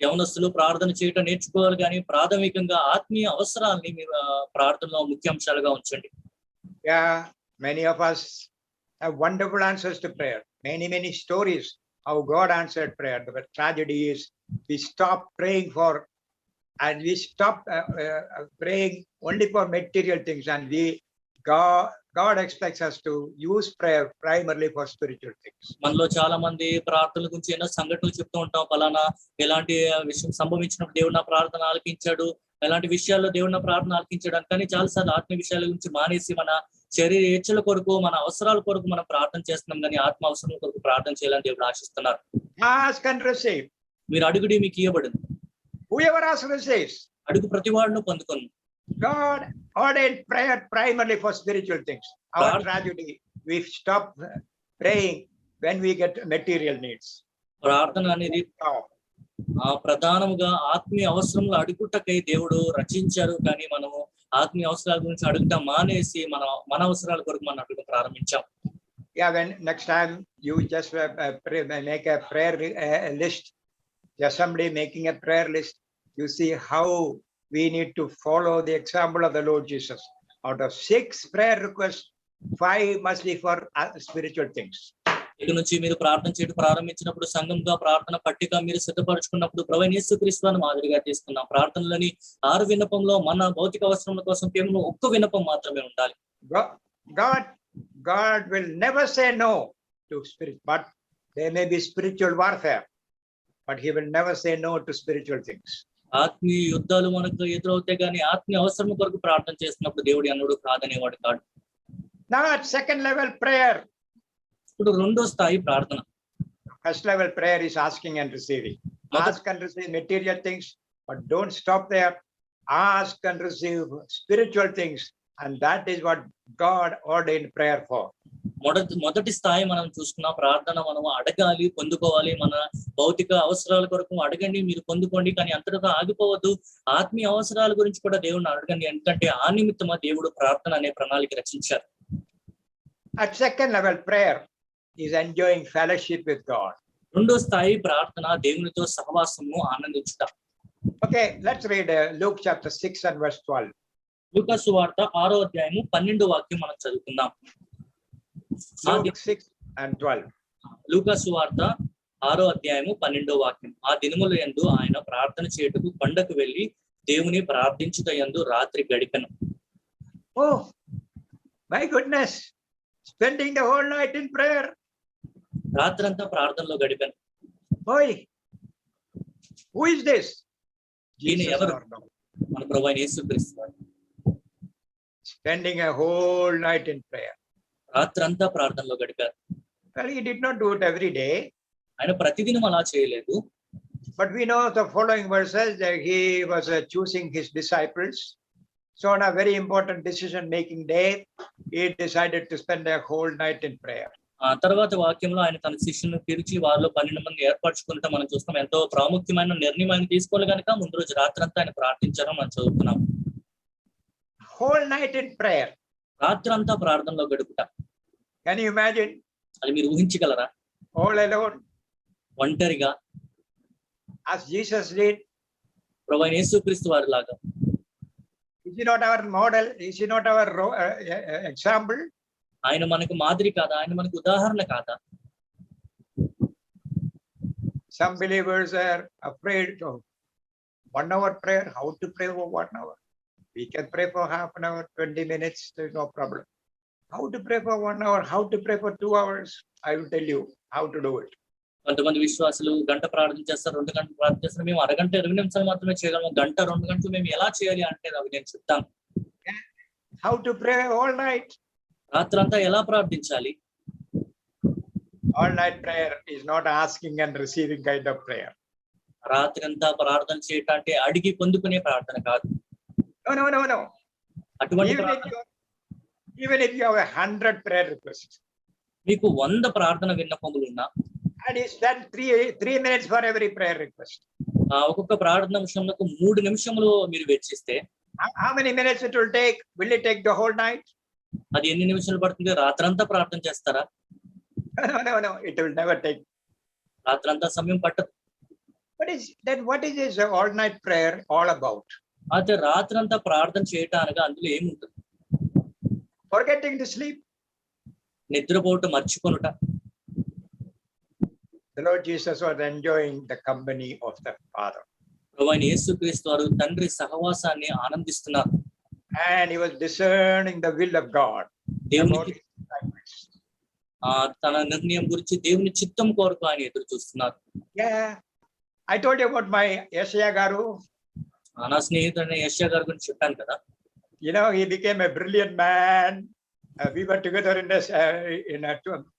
[SPEAKER 2] యవనస్తులు ప్రార్థన చేయటం నేర్చుకోవాలి, కానీ ప్రాథమికంగా ఆత్మీయ అవసరాలని మీరు ప్రార్థనలో ముఖ్యాంశాలుగా ఉంచండి.
[SPEAKER 1] Yeah, many of us have wonderful answers to prayer. Many stories how God answered prayer. The tragedy is we stop praying for, and we stop praying only for material things, and God expects us to use prayer primarily for spiritual things.
[SPEAKER 2] మనలో చాలా మంది ప్రార్థనల గురించి ఎన్నో సంఘటనలు చెప్తూ ఉంటాం. ఫలానా ఎలాంటి విషయం సంభవించినప్పుడు దేవుడు నా ప్రార్థన ఆలకించాడు, ఎలాంటి విషయాల్లో దేవుడు నా ప్రార్థన ఆలకించాడు అని. కానీ చాలాసార్లు ఆత్మీయ విషయాల గురించి మానేసి మన శరీర ఇచ్చల కొరకు, మన అవసరాల కొరకు మనం ప్రార్థన చేస్తున్నాం, కానీ ఆత్మ అవసరం కొరకు ప్రార్థన చేయాలని దేవుడు ఆశిస్తున్నారు.
[SPEAKER 1] Ask and receive.
[SPEAKER 2] మీరు అడుగుడి మీకు ఇవ్వబడింది.
[SPEAKER 1] Whoever asks receives.
[SPEAKER 2] అడుగు ప్రతివాడును పొందుకొను.
[SPEAKER 1] God ordained prayer primarily for spiritual things. Our
[SPEAKER 2] God-
[SPEAKER 1] tragedy, we stop praying when we get material needs.
[SPEAKER 2] ప్రార్థన అనేది
[SPEAKER 1] Stop.
[SPEAKER 2] ప్రధానముగా ఆత్మీయ అవసరములు అడుగుటకై దేవుడు రచించారు, కానీ మనము ఆత్మీయ అవసరాల గురించి అడుగుతాం మానేసి మన అవసరాల కొరకు మనం అడగడం ప్రారంభించాం.
[SPEAKER 1] Yeah, when next time you just make a prayer list, just somebody making a prayer list, you see how we need to follow the example of the Lord Jesus. Out of 6 prayer requests, 5 must be for spiritual things.
[SPEAKER 2] ఇక నుంచి మీరు ప్రార్థన చేయడం ప్రారంభించినప్పుడు సంఘంగా ప్రార్థన పట్టిక మీరు సిద్ధపరచుకున్నప్పుడు ప్రభువైన యేసుక్రీస్తును మాదిరిగా తీసుకున్నాం. ప్రార్థనలని 6 విన్నపంలో మన భౌతిక అవసరముల కోసం కేవలం 1 విన్నపం మాత్రమే ఉండాలి.
[SPEAKER 1] God will never say no to spirit, but there may be spiritual warfare, but he will never say no to spiritual things.
[SPEAKER 2] ఆత్మీయ యుద్ధాలు మనకు ఎదురవుతాయి, కానీ ఆత్మీయ అవసరం కొరకు ప్రార్థన చేసినప్పుడు దేవుడు అన్నుడు కాదనేవాడు కాదు.
[SPEAKER 1] Now at second level prayer.
[SPEAKER 2] ఇప్పుడు 2వ స్థాయి ప్రార్థన.
[SPEAKER 1] First level prayer is asking and receiving. Ask and receive material things, but don't stop there. Ask and receive spiritual things, and that is what God ordained prayer for.
[SPEAKER 2] మొదటి స్థాయి మనం చూసుకున్న ప్రార్థన మనం అడగాలి, పొందుకోవాలి. మన భౌతిక అవసరాల కొరకు అడగండి, మీరు పొందుకోండి, కానీ అంతటితో ఆగిపోవద్దు. ఆత్మీయ అవసరాల గురించి కూడా దేవుడిని అడగండి, ఎందుకంటే ఆ నిమిత్తమా దేవుడు ప్రార్థన అనే ప్రణాళిక రచించారు.
[SPEAKER 1] At second level prayer is enjoying fellowship with God.
[SPEAKER 2] 2వ స్థాయి ప్రార్థన దేవునితో సహవాసము ఆనందించుట.
[SPEAKER 1] Okay, let's read Luke chapter 6 and verse 12.
[SPEAKER 2] లూకా సువార్త 6వ అధ్యాయము 12వ వాక్యం మనం చదువుకుందాం.
[SPEAKER 1] Luke 6 and 12.
[SPEAKER 2] లూకా సువార్త 6వ అధ్యాయము 12వ వాక్యం. ఆ దినముల యందు ఆయన ప్రార్థన చేయుటకు కొండకు వెళ్లి దేవుని ప్రార్థించుట యందు రాత్రి గడిపెను.
[SPEAKER 1] Oh, my goodness. Spending the whole night in prayer.
[SPEAKER 2] రాత్రంతా ప్రార్థనలో గడిపాను.
[SPEAKER 1] Boy, who is this?
[SPEAKER 2] ఈయన
[SPEAKER 1] Jesus
[SPEAKER 2] ఎవరు?
[SPEAKER 1] or no?
[SPEAKER 2] మన ప్రభువైన యేసుక్రీస్తు వారు.
[SPEAKER 1] Spending a whole night in prayer.
[SPEAKER 2] రాత్రంతా ప్రార్థనలో గడిపారు.
[SPEAKER 1] Well, he did not do it every day.
[SPEAKER 2] ఆయన ప్రతిదినం అలా చేయలేదు.
[SPEAKER 1] But we know the following verses that he was choosing his disciples. So on a very important decision-making day, he decided to spend a whole night in prayer.
[SPEAKER 2] ఆ తర్వాత వాక్యంలో ఆయన తన శిష్యులను పిలిచి వారిలో 12 మంది ఏర్పరచుకుంటే మనం చూస్తాం. ఎంతో ప్రాముఖ్యమైన నిర్ణయం ఆయన తీసుకోవాలి కనుక ముందు రోజు రాత్రంతా ఆయన ప్రార్థించారని మనం చదువుతున్నాం.
[SPEAKER 1] Whole night in prayer.
[SPEAKER 2] రాత్రంతా ప్రార్థనలో గడుపుట.
[SPEAKER 1] Can you imagine?
[SPEAKER 2] అది మీరు ఊహించగలరా?
[SPEAKER 1] All alone,
[SPEAKER 2] ఒంటరిగా
[SPEAKER 1] as Jesus did.
[SPEAKER 2] ప్రభువైన యేసుక్రీస్తు వారి లాగా.
[SPEAKER 1] Is he not our model? Is he not our example?
[SPEAKER 2] ఆయన మనకు మాదిరి కాదా? ఆయన మనకు ఉదాహరణ కాదా?
[SPEAKER 1] Some believers are afraid of 1 hour prayer. How to pray for 1 hour? We can pray for half an hour, 20 minutes, there's no problem. How to pray for 1 hour? How to pray for 2 hours? I will tell you how to do it.
[SPEAKER 2] కొంతమంది విశ్వాసులు గంట ప్రార్థన చేస్తారు, 2 గంటలు ప్రార్థన చేస్తారు. మేము అరగంట 20 నిమిషాలు మాత్రమే చేయగలము, గంట 2 గంటలు మేము ఎలా చేయాలి అంటే అవి నేను చెప్తాను.
[SPEAKER 1] How to pray all night?
[SPEAKER 2] రాత్రంతా ఎలా ప్రార్థించాలి?
[SPEAKER 1] All night prayer is not asking and receiving kind of prayer.
[SPEAKER 2] రాత్రి అంతా ప్రార్థన చేయటం అంటే అడిగి పొందుకునే ప్రార్థన కాదు.
[SPEAKER 1] No.
[SPEAKER 2] అటువంటి
[SPEAKER 1] Even if you have 100 prayer requests,
[SPEAKER 2] మీకు 100 ప్రార్థన విన్నపములు ఉన్నా,
[SPEAKER 1] and you spend 3 minutes for every prayer request.
[SPEAKER 2] ఒక్కొక్క ప్రార్థన విషయంలో 3 నిమిషములు మీరు వెచ్చిస్తే
[SPEAKER 1] How many minutes it will take? Will it take the whole night?
[SPEAKER 2] అది ఎన్ని నిమిషాలు పడుతుంది? రాత్రంతా ప్రార్థన చేస్తారా?
[SPEAKER 1] No. It will never take.
[SPEAKER 2] రాత్రంతా సమయం పట్టదు.
[SPEAKER 1] What is this all night prayer all about?
[SPEAKER 2] అయితే రాత్రంతా ప్రార్థన చేయటానికి అందులో ఏముంటుంది?
[SPEAKER 1] Forgetting to sleep.
[SPEAKER 2] నిద్రపోవటం, మర్చికొనుట.
[SPEAKER 1] The Lord Jesus was enjoying the company of the Father.
[SPEAKER 2] ప్రభువైన యేసుక్రీస్తు వారు తండ్రి సహవాసాన్ని ఆనందిస్తున్నారు.
[SPEAKER 1] And he was discerning the will of God.
[SPEAKER 2] దేవుని
[SPEAKER 1] about his assignments.
[SPEAKER 2] తన నిర్ణయం గురించి దేవుని చిత్తం కొరకు ఆయన ఎదురు చూస్తున్నారు.
[SPEAKER 1] Yeah, I told you about my Yeshaya Garu.
[SPEAKER 2] నా స్నేహితుడైన యెషయా గారి గురించి చెప్పాను కదా.
[SPEAKER 1] You know, he became a brilliant man. We were together in this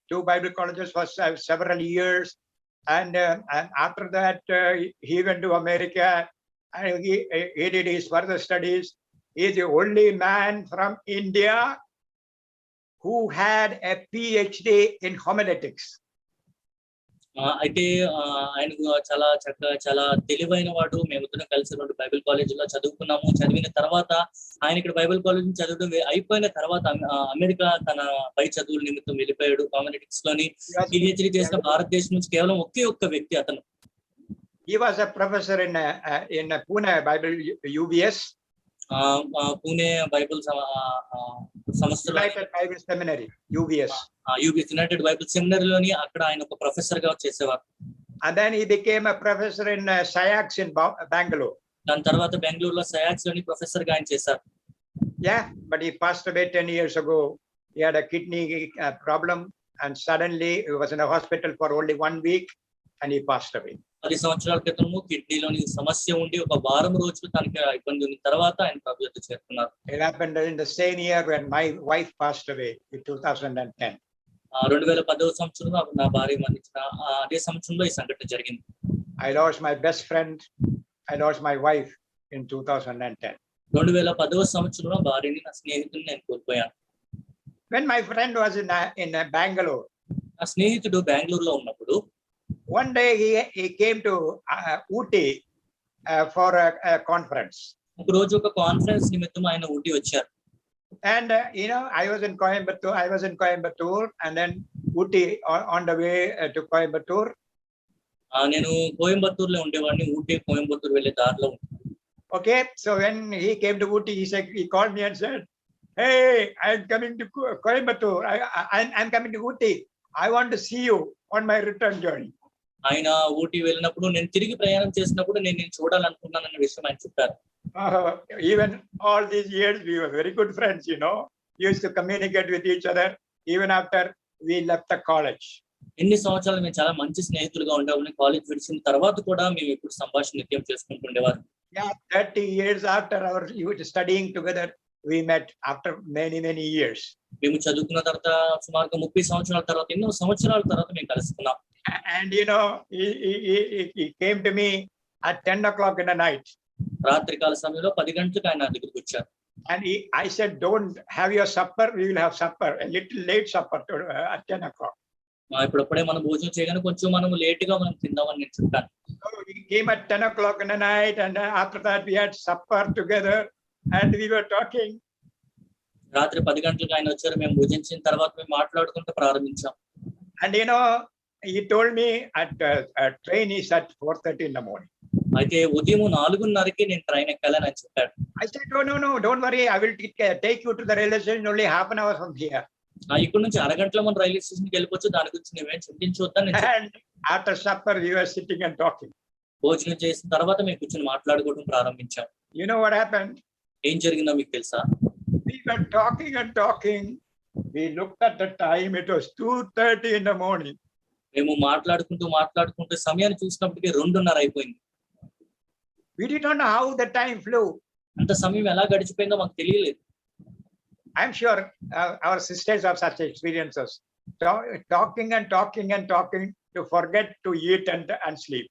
[SPEAKER 1] two Bible colleges for several years, and after that he went to America and he did his further studies. He is the only man from India who had a PhD in homiletics.
[SPEAKER 2] అయితే ఆయనకు చాలా చక్కగా చాలా తెలివైన వాడు. మేమిద్దరం కలిసి 2 Bible కాలేజీలో చదువుకున్నాము. చదివిన తర్వాత ఆయన ఇక్కడ బైబిల్ కాలేజ్ చదవడం అయిపోయిన తర్వాత అమెరికా తన పై చదువుల నిమిత్తం వెళ్ళిపోయాడు. కామనెటిక్స్ లోని పిహెచ్డి చేసిన భారతదేశం నుంచి కేవలం ఒక్క వ్యక్తి అతను.
[SPEAKER 1] He was a professor in Pune Bible UBS.
[SPEAKER 2] Pune Bible సంస్థలో
[SPEAKER 1] United Bible Seminary UBS.
[SPEAKER 2] United Bible సెమినరీలోని అక్కడ ఆయన ఒక ప్రొఫెసర్ గా చేసేవారు.
[SPEAKER 1] And then he became a professor in SciAx in Bangalore.
[SPEAKER 2] దాని తర్వాత బెంగళూరులో సయాక్స్ లోని ప్రొఫెసర్ గా ఆయన చేశారు.
[SPEAKER 1] Yeah, but he passed away 10 years ago. He had a kidney problem, and suddenly he was in a hospital for only 1 week, and he passed away.
[SPEAKER 2] 10 సంవత్సరాల క్రితము కిడ్నీలోని సమస్య ఉండి ఒక వారం రోజులు తనకి ఇబ్బంది ఉన్న తర్వాత ఆయన ప్రభు యొద్దకు చేరుకున్నారు.
[SPEAKER 1] It happened in the same year when my wife passed away in 2010.
[SPEAKER 2] 2010వ సంవత్సరంలో నా భార్య మరణించిన అదే సంవత్సరంలో ఈ సంఘటన జరిగింది.
[SPEAKER 1] I lost my best friend. I lost my wife in 2010.
[SPEAKER 2] 2010వ సంవత్సరంలో భార్యని నా స్నేహితుడిని నేను కోల్పోయాను.
[SPEAKER 1] When my friend was in Bangalore,
[SPEAKER 2] నా స్నేహితుడు బెంగళూరులో ఉన్నప్పుడు
[SPEAKER 1] one day he came to Ooty for a conference.
[SPEAKER 2] ఒక రోజు ఒక కాన్ఫరెన్స్ నిమిత్తం ఆయన ఊటీ వచ్చారు.
[SPEAKER 1] And you know, I was in Coimbatore, and then Ooty on the way to Coimbatore.
[SPEAKER 2] నేను కోయంబత్తూరులో ఉండేవాడిని. ఊటీ కోయంబత్తూరు వెళ్ళే దారిలో.
[SPEAKER 1] Okay, so when he came to Ooty, he called me and said, "Hey, I'm coming to Coimbatore. I'm coming to Ooty. I want to see you on my return journey."
[SPEAKER 2] ఆయన ఊటీ వెళ్ళినప్పుడు నేను తిరిగి ప్రయాణం చేసినప్పుడు నేను చూడాలనుకున్నానన్న విషయం ఆయన చెప్పారు.
[SPEAKER 1] Even all these years we were very good friends, you know. We used to communicate with each other even after we left the college.
[SPEAKER 2] ఎన్ని సంవత్సరాలు మేము చాలా మంచి స్నేహితులుగా ఉండేవాళ్ళం. కాలేజ్ విడిచిన తర్వాత కూడా మేము ఎప్పుడు సంభాషణ నిత్యం చేసుకుంటుండేవారు.
[SPEAKER 1] Yeah, 30 years after our studying together, we met after many years.
[SPEAKER 2] మేము చదువుకున్న తర్వాత సుమారుగా 30 సంవత్సరాల తర్వాత ఎన్నో సంవత్సరాల తర్వాత మేము కలుసుకున్నాం.
[SPEAKER 1] And you know, he came to me at 10 o'clock in the night.
[SPEAKER 2] రాత్రికాల సమయంలో 10 గంటలకు ఆయన నా దగ్గరికి వచ్చారు.
[SPEAKER 1] And I said, "Don't have your supper. We will have supper, a little late supper at 10 o'clock."
[SPEAKER 2] ఇప్పుడప్పుడే మనం భోజనం చేయగానే కొంచెం మనం లేట్ గా మనం తిందామని నేను చెప్పాను.
[SPEAKER 1] So he came at 10 o'clock in the night, and after that we had supper together, and we were talking.
[SPEAKER 2] రాత్రి 10 గంటలకు ఆయన వచ్చారు. మేము భోజించిన తర్వాత మేము మాట్లాడుకుంటూ ప్రారంభించాం.
[SPEAKER 1] And you know, he told me at train is at 4:30 in the morning.
[SPEAKER 2] అయితే ఉదయం 4:30కి నేను ట్రైన్ ఎక్కాలని ఆయన చెప్పాడు.
[SPEAKER 1] I said, no, don't worry. I will take you to the railway station only half an hour from here.
[SPEAKER 2] ఇక్కడ నుంచి అరగంటలో మనం railway station కి వెళ్ళిపోవచ్చు. దాని గురించి నువ్వేం చింతించవద్దని.
[SPEAKER 1] And after supper we were sitting and talking.
[SPEAKER 2] భోజనం చేసిన తర్వాత మేము కూర్చొని మాట్లాడుకోవడం ప్రారంభించాం.
[SPEAKER 1] You know what happened?
[SPEAKER 2] ఏం జరిగిందో మీకు తెలుసా?
[SPEAKER 1] We were talking and talking. We looked at the time. It was 2:30 in the morning.
[SPEAKER 2] మేము మాట్లాడుకుంటూ సమయాన్ని చూసినప్పటికీ 2:30 అయిపోయింది.
[SPEAKER 1] We did not know how the time flew.
[SPEAKER 2] అంత సమయం ఎలా గడిచిపోయిందో మాకు తెలియలేదు.
[SPEAKER 1] I'm sure our sisters have such experiences, talking to forget to eat and sleep.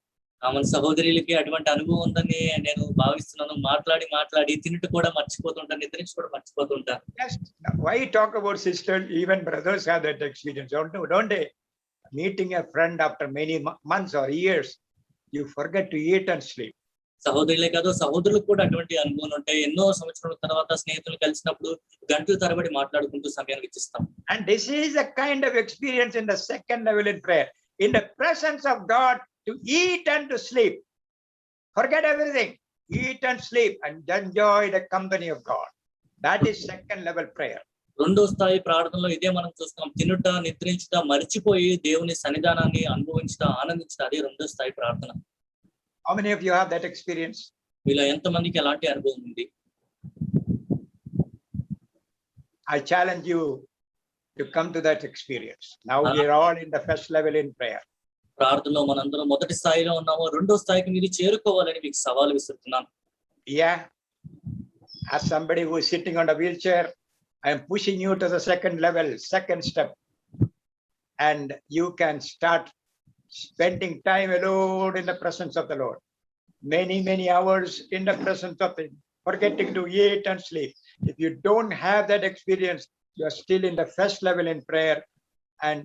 [SPEAKER 2] మన సహోదరులకి అటువంటి అనుభవం ఉందని నేను భావిస్తున్నాను. మాట్లాడి తినట్టు కూడా మర్చిపోతుంటాను, నిద్రించి కూడా మర్చిపోతుంటాను.
[SPEAKER 1] Yes, why talk about sisters? Even brothers have that experience, don't they? Meeting a friend after many months or years, you forget to eat and sleep.
[SPEAKER 2] సహోదరులే కాదు, సహోదరులకు కూడా అటువంటి అనుభవం ఉంటాయి. ఎన్నో సంవత్సరాల తర్వాత స్నేహితులు కలిసినప్పుడు గంటల తరబడి మాట్లాడుకుంటూ సమయాన్ని వెచ్చిస్తాం.
[SPEAKER 1] And this is a kind of experience in the second level in prayer. In the presence of God, to eat and to sleep. Forget everything. Eat and sleep and enjoy the company of God. That is second level prayer.
[SPEAKER 2] రెండో స్థాయి ప్రార్థనలో ఇదే మనం చూస్తాం. తినుట, నిద్రించుట, మర్చిపోయి దేవుని సన్నిధానాన్ని అనుభవించుట, ఆనందించుట, అదే రెండో స్థాయి ప్రార్థన.
[SPEAKER 1] How many of you have that experience?
[SPEAKER 2] మీలో ఎంతమందికి ఎలాంటి అనుభవం ఉంది?
[SPEAKER 1] I challenge you to come to that experience. Now we are all in the first level in prayer.
[SPEAKER 2] ప్రార్థనలో మనందరం మొదటి స్థాయిలో ఉన్నాము, రెండో స్థాయికి మీరు చేరుకోవాలని మీకు సవాలు విసురుతున్నాను.
[SPEAKER 1] Yeah. As somebody who is sitting on a wheelchair, I am pushing you to the second level, second step. And you can start spending time alone in the presence of the Lord. Many hours in the presence of Him, forgetting to eat and sleep. If you don't have that experience, you are still in the first level in prayer, and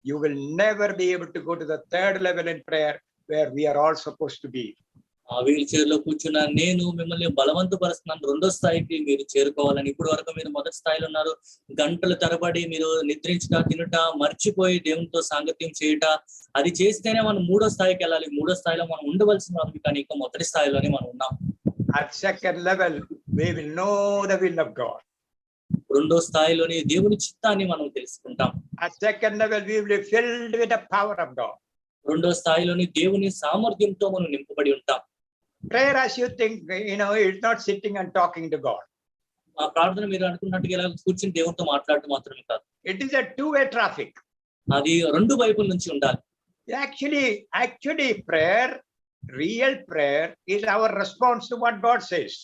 [SPEAKER 1] you will never be able to go to the third level in prayer where we are all supposed to be.
[SPEAKER 2] ఆ wheel chair లో కూర్చున్న నేను మిమ్మల్ని బలవంతపరుస్తున్నాను రెండో స్థాయికి మీరు చేరుకోవాలని. ఇప్పుడు వరకు మీరు మొదటి స్థాయిలో ఉన్నారు. గంటల తరబడి మీరు నిద్రించుట, తినుట, మర్చిపోయి దేవునితో సాంగత్యం చేయుట, అది చేస్తేనే మనం మూడో స్థాయికి వెళ్ళాలి. మూడో స్థాయిలో మనం ఉండవలసిన వాళ్ళం, కానీ ఇంకా మొదటి స్థాయిలోనే మనం ఉన్నాం.
[SPEAKER 1] At second level, we will know the will of God.
[SPEAKER 2] రెండో స్థాయిలోని దేవుని చిత్తాన్ని మనం తెలుసుకుంటాం.
[SPEAKER 1] At second level, we will be filled with the power of God.
[SPEAKER 2] రెండో స్థాయిలోని దేవుని సామర్థ్యంతో మనం నింపబడి ఉంటాం.
[SPEAKER 1] Prayer, as you think, it's not sitting and talking to God.
[SPEAKER 2] ఆ ప్రార్థన మీరు అనుకున్నట్టుగా ఇలా కూర్చుని దేవునితో మాట్లాడటం మాత్రమే కాదు,
[SPEAKER 1] It is a two-way traffic.
[SPEAKER 2] అది రెండు వైపుల నుంచి ఉండాలి.
[SPEAKER 1] Actually, prayer, real prayer, is our response to what God says.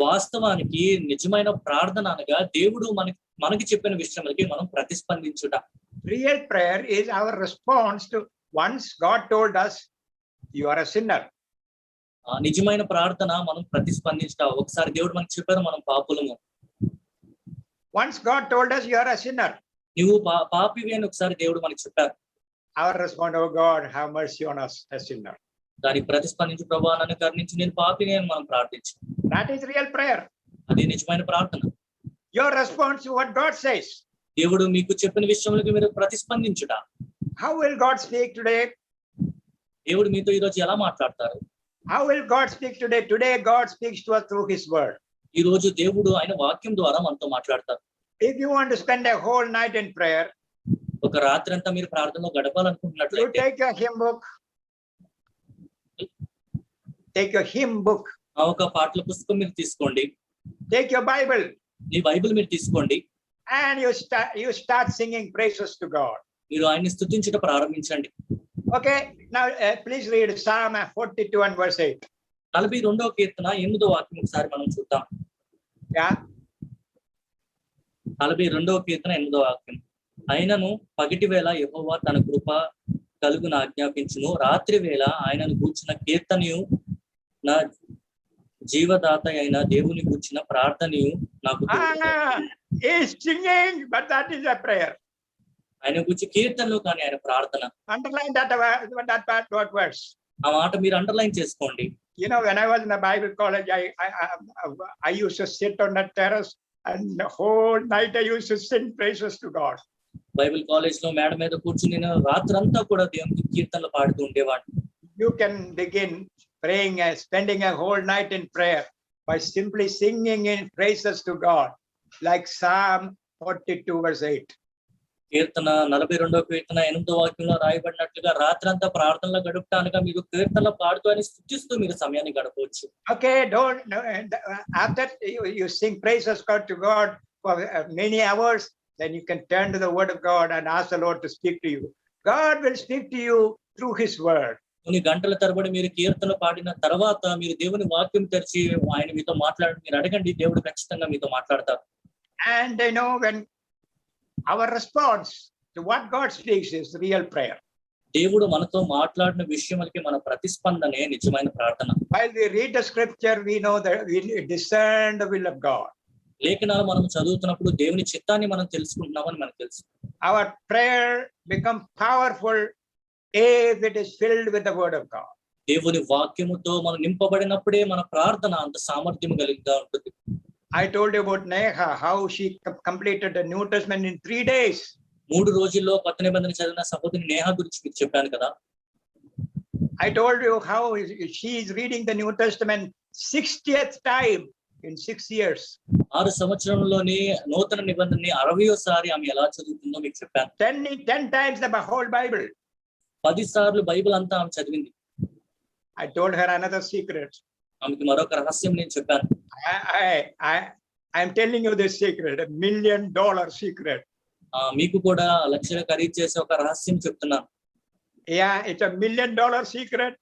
[SPEAKER 2] వాస్తవానికి నిజమైన ప్రార్థన అనగా దేవుడు మనకి చెప్పిన విషయములకి మనం ప్రతిస్పందించుట.
[SPEAKER 1] Real prayer is our response to once God told us, you are a sinner.
[SPEAKER 2] నిజమైన ప్రార్థన మనం ప్రతిస్పందించుట. ఒకసారి దేవుడు మనకి చెప్పారు మనం పాపులము.
[SPEAKER 1] Once God told us you are a sinner.
[SPEAKER 2] నువ్వు పాపివి అని ఒకసారి దేవుడు మనకి చెప్పారు.
[SPEAKER 1] Our response, oh God, have mercy on us, a sinner.
[SPEAKER 2] దానికి ప్రతిస్పందించు, ప్రభువా నన్ను కరుణించి నేను పాపిని అని మనం ప్రార్థించు.
[SPEAKER 1] That is real prayer.
[SPEAKER 2] అది నిజమైన ప్రార్థన.
[SPEAKER 1] Your response to what God says.
[SPEAKER 2] దేవుడు మీకు చెప్పిన విషయములకు మీరు ప్రతిస్పందించుట.
[SPEAKER 1] How will God speak today?
[SPEAKER 2] దేవుడు మీతో ఈ రోజు ఎలా మాట్లాడతారు?
[SPEAKER 1] How will God speak today? Today God speaks to us through His word.
[SPEAKER 2] ఈ రోజు దేవుడు ఆయన వాక్యం ద్వారా మనతో మాట్లాడతారు.
[SPEAKER 1] If you want to spend a whole night in prayer,
[SPEAKER 2] ఒక రాత్రి అంతా మీరు ప్రార్థనలో
[SPEAKER 1] you
[SPEAKER 2] గడపాలనుకుంటున్నట్లయితే
[SPEAKER 1] take your hymn book. Take your hymn book.
[SPEAKER 2] ఒక పాటల పుస్తకం మీరు తీసుకోండి,
[SPEAKER 1] Take your Bible,
[SPEAKER 2] me Bible మీరు తీసుకోండి,
[SPEAKER 1] and you start singing praises to God.
[SPEAKER 2] మీరు ఆయన్ని స్తుతించుట ప్రారంభించండి.
[SPEAKER 1] Okay, now please read Psalm 42 and verse 8.
[SPEAKER 2] 42వ కీర్తన 8వ వాక్యం ఒకసారి మనం చూద్దాం.
[SPEAKER 1] Yeah.
[SPEAKER 2] 42వ కీర్తన 8వ వాక్యం. ఆయనను పగటి వేళ యెహోవా తన కృప కలుగున ఆజ్ఞాపించును, రాత్రి వేళ ఆయనను గూర్చిన కీర్తనయు నా జీవదాత అయిన దేవుని గూర్చిన ప్రార్థనయు నాకు
[SPEAKER 1] He's singing, but that is a prayer.
[SPEAKER 2] ఆయన గురించి కీర్తనలు కానీ ఆయన ప్రార్థన.
[SPEAKER 1] Underline that verse.
[SPEAKER 2] ఆ మాట మీరు అండర్లైన్ చేసుకోండి.
[SPEAKER 1] When I was in the Bible college, I used to sit on the terrace and the whole night I used to sing praises to God.
[SPEAKER 2] Bible college లో మేడ మీద కూర్చుని నేను రాత్రంతా కూడా దేవునికి కీర్తనలు పాడుతూ ఉండేవాడిని.
[SPEAKER 1] You can begin praying and spending a whole night in prayer by simply singing in praises to God, like Psalm 42 verse 8.
[SPEAKER 2] కీర్తన 42వ కీర్తన 8వ వాక్యంలో రాయబడినట్లుగా రాత్రంతా ప్రార్థనలో గడుపుతానుగా మీరు కీర్తనలు పాడుతూ అని స్తుతిస్తూ మీరు సమయాన్ని గడపవచ్చు.
[SPEAKER 1] Okay, after you sing praises to God for many hours, then you can turn to the word of God and ask the Lord to speak to you. God will speak to you through His word.
[SPEAKER 2] కొన్ని గంటల తరబడి మీరు కీర్తనలు పాడిన తర్వాత మీరు దేవుని వాక్యం తెరిచి ఆయన మీతో మాట్లాడి మీరు అడగండి, దేవుడు ఖచ్చితంగా మీతో మాట్లాడతారు.
[SPEAKER 1] And when our response to what God speaks is real prayer.
[SPEAKER 2] దేవుడు మనతో మాట్లాడిన విషయములకి మన ప్రతిస్పందనే నిజమైన ప్రార్థన.
[SPEAKER 1] While we read the scripture, we know that we discern the will of God.
[SPEAKER 2] లేఖనాలు మనం చదువుతున్నప్పుడు దేవుని చిత్తాన్ని మనం తెలుసుకుంటున్నామని మనకు తెలుసు.
[SPEAKER 1] Our prayer becomes powerful if it is filled with the word of God.
[SPEAKER 2] దేవుని వాక్యముతో మనం నింపబడినప్పుడే మన ప్రార్థన అంత సామర్థ్యం కలిగిగా ఉంటుంది.
[SPEAKER 1] I told you about Neha, how she completed the New Testament in 3 days.
[SPEAKER 2] 3 రోజుల్లో కొత్త నిబంధన చదివిన సహోదరి నేహ గురించి మీకు చెప్పాను కదా.
[SPEAKER 1] I told you how she is reading the New Testament 60th time in 6 years.
[SPEAKER 2] 6 సంవత్సరంలోని నూతన నిబంధనని 60వ ఆమె ఎలా చదువుతుందో మీకు చెప్పాను.
[SPEAKER 1] 10 times the whole Bible.
[SPEAKER 2] 10 సార్లు బైబిల్ అంతా ఆమె చదివింది.
[SPEAKER 1] I told her another secret.
[SPEAKER 2] ఆమెకి మరొక రహస్యం నేను చెప్పాను.
[SPEAKER 1] I am telling you this secret, $1 million secret.
[SPEAKER 2] మీకు కూడా లక్షలు ఖరీదు చేసే ఒక రహస్యం చెప్తున్నాను.
[SPEAKER 1] Yeah, it's $1 million secret.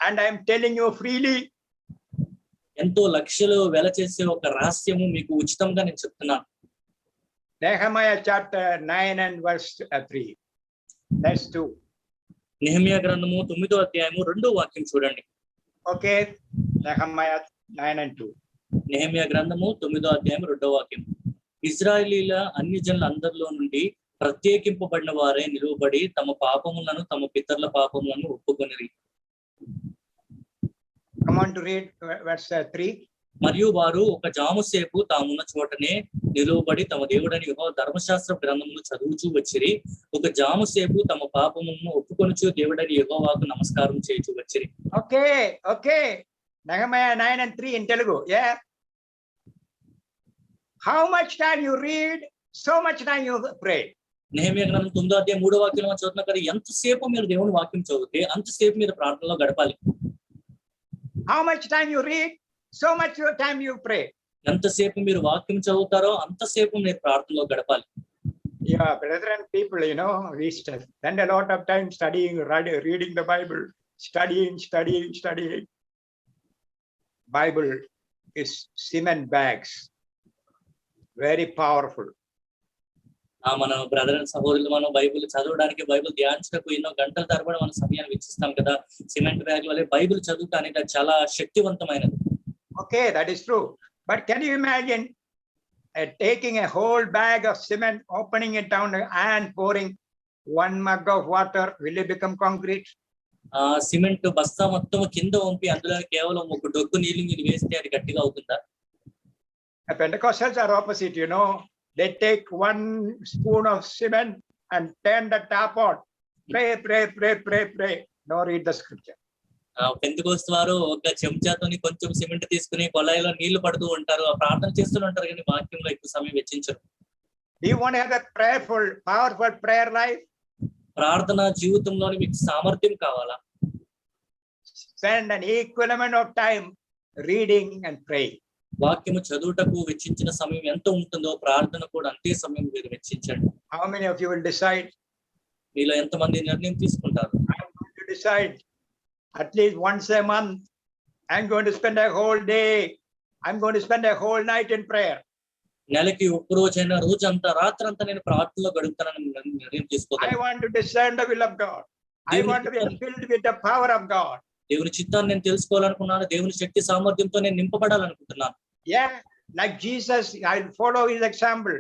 [SPEAKER 1] And I'm telling you freely.
[SPEAKER 2] ఎంతో లక్షలు వెల చేసే ఒక రహస్యము మీకు ఉచితంగా నేను చెప్తున్నాను.
[SPEAKER 1] Nehemiah chapter 9 and verse 3. That's 2.
[SPEAKER 2] Nehemiah గ్రంథము 9వ అధ్యాయము 2వ వాక్యం చూడండి.
[SPEAKER 1] Okay, Nehemiah 9 and 2.
[SPEAKER 2] నెహెమ్యా గ్రంథము 9వ అధ్యాయం 2వ వాక్యం. ఇశ్రాయేలీల అన్ని జనుల అందరిలో నుండి ప్రత్యేకింపబడిన వారే నిలువబడి తమ పాపములను తమ పితరుల పాపములను ఒప్పుకొనిరి.
[SPEAKER 1] Come on to read verse 3.
[SPEAKER 2] మరియు వారు ఒక జాము సేపు తామున్న చోటనే నిలువబడి తమ దేవుడని యెహోవా ధర్మశాస్త్ర గ్రంథమును చదువుచూ వచ్చిరి. ఒక జాము సేపు తమ పాపములను ఒప్పుకొనుచు దేవుడని యెహోవాకు నమస్కారం చేయుచూ వచ్చిరి.
[SPEAKER 1] Okay. Nehemiah 9 and 3 in Telugu. Yeah. How much time you read, so much time you pray.
[SPEAKER 2] Nehemiah గ్రంథం 9వ అధ్యాయం 3వ వాక్యంలో చదువుతున్నా కదా, ఎంతసేపు మీరు దేవుని వాక్యం చదివితే అంతసేపు మీరు ప్రార్థనలో గడపాలి.
[SPEAKER 1] How much time you read, so much time you pray.
[SPEAKER 2] ఎంతసేపు మీరు వాక్యం చదువుతారో అంతసేపు మీరు ప్రార్థనలో గడపాలి.
[SPEAKER 1] Yeah, brethren, people, we spend a lot of time studying, reading the Bible, studying. Bible is cement bags, very powerful.
[SPEAKER 2] మన బ్రదర్ అండ్ సహోదరులు మనం బైబిల్ చదవడానికి, బైబిల్ ధ్యానించడానికి ఎన్నో గంటల తరబడి మన సమయాన్ని వెచ్చిస్తాం కదా. సిమెంట్ బ్యాగ్ వల్ల బైబిల్ చదువుతానికి అది చాలా శక్తివంతమైనది.
[SPEAKER 1] Okay, that is true. But can you imagine taking a whole bag of cement, opening it down and pouring 1 mug of water? Will it become concrete?
[SPEAKER 2] Cement బస్తా మొత్తం కింద వంపి అందులో కేవలం ఒక డొక్కు నీళ్లు మీరు వేస్తే అది గట్టిగా అవుతుందా?
[SPEAKER 1] Pentecostals are opposite, They take 1 spoon of cement and turn the tap on. Pray. No, read the scripture.
[SPEAKER 2] Pentecost వారు ఒక చెంచాతోని కొంచెం సిమెంట్ తీసుకుని కొలాయిలో నీళ్లు పడుతూ ఉంటారు, ప్రార్థన చేస్తూ ఉంటారు, కానీ వాక్యంలో ఎక్కువ సమయం వెచ్చించరు.
[SPEAKER 1] Do you want to have a prayerful, powerful prayer life?
[SPEAKER 2] ప్రార్థన జీవితంలోని మీకు సామర్థ్యం కావాలా?
[SPEAKER 1] Spend an equal amount of time reading and praying.
[SPEAKER 2] వాక్యము చదువుటకు వెచ్చించిన సమయం ఎంత ఉంటుందో ప్రార్థన కూడా అంతే సమయం మీరు వెచ్చించండి.
[SPEAKER 1] How many of you will decide?
[SPEAKER 2] మీలో ఎంతమంది నిర్ణయం తీసుకుంటారు?
[SPEAKER 1] I'm going to decide at least once a month. I'm going to spend a whole day. I'm going to spend a whole night in prayer.
[SPEAKER 2] నెలకి ఒక్క రోజైనా రోజంతా రాత్రంతా నేను ప్రార్థనలో గడుపుతానని నిర్ణయం తీసుకోవాలి.
[SPEAKER 1] I want to discern the will of God. I want to be filled with the power of God.
[SPEAKER 2] దేవుని చిత్తాన్ని నేను తెలుసుకోవాలనుకున్నాను, దేవుని శక్తి సామర్థ్యంతో నేను నింపబడాలనుకుంటున్నాను.
[SPEAKER 1] Yeah, like Jesus, I'll follow his example.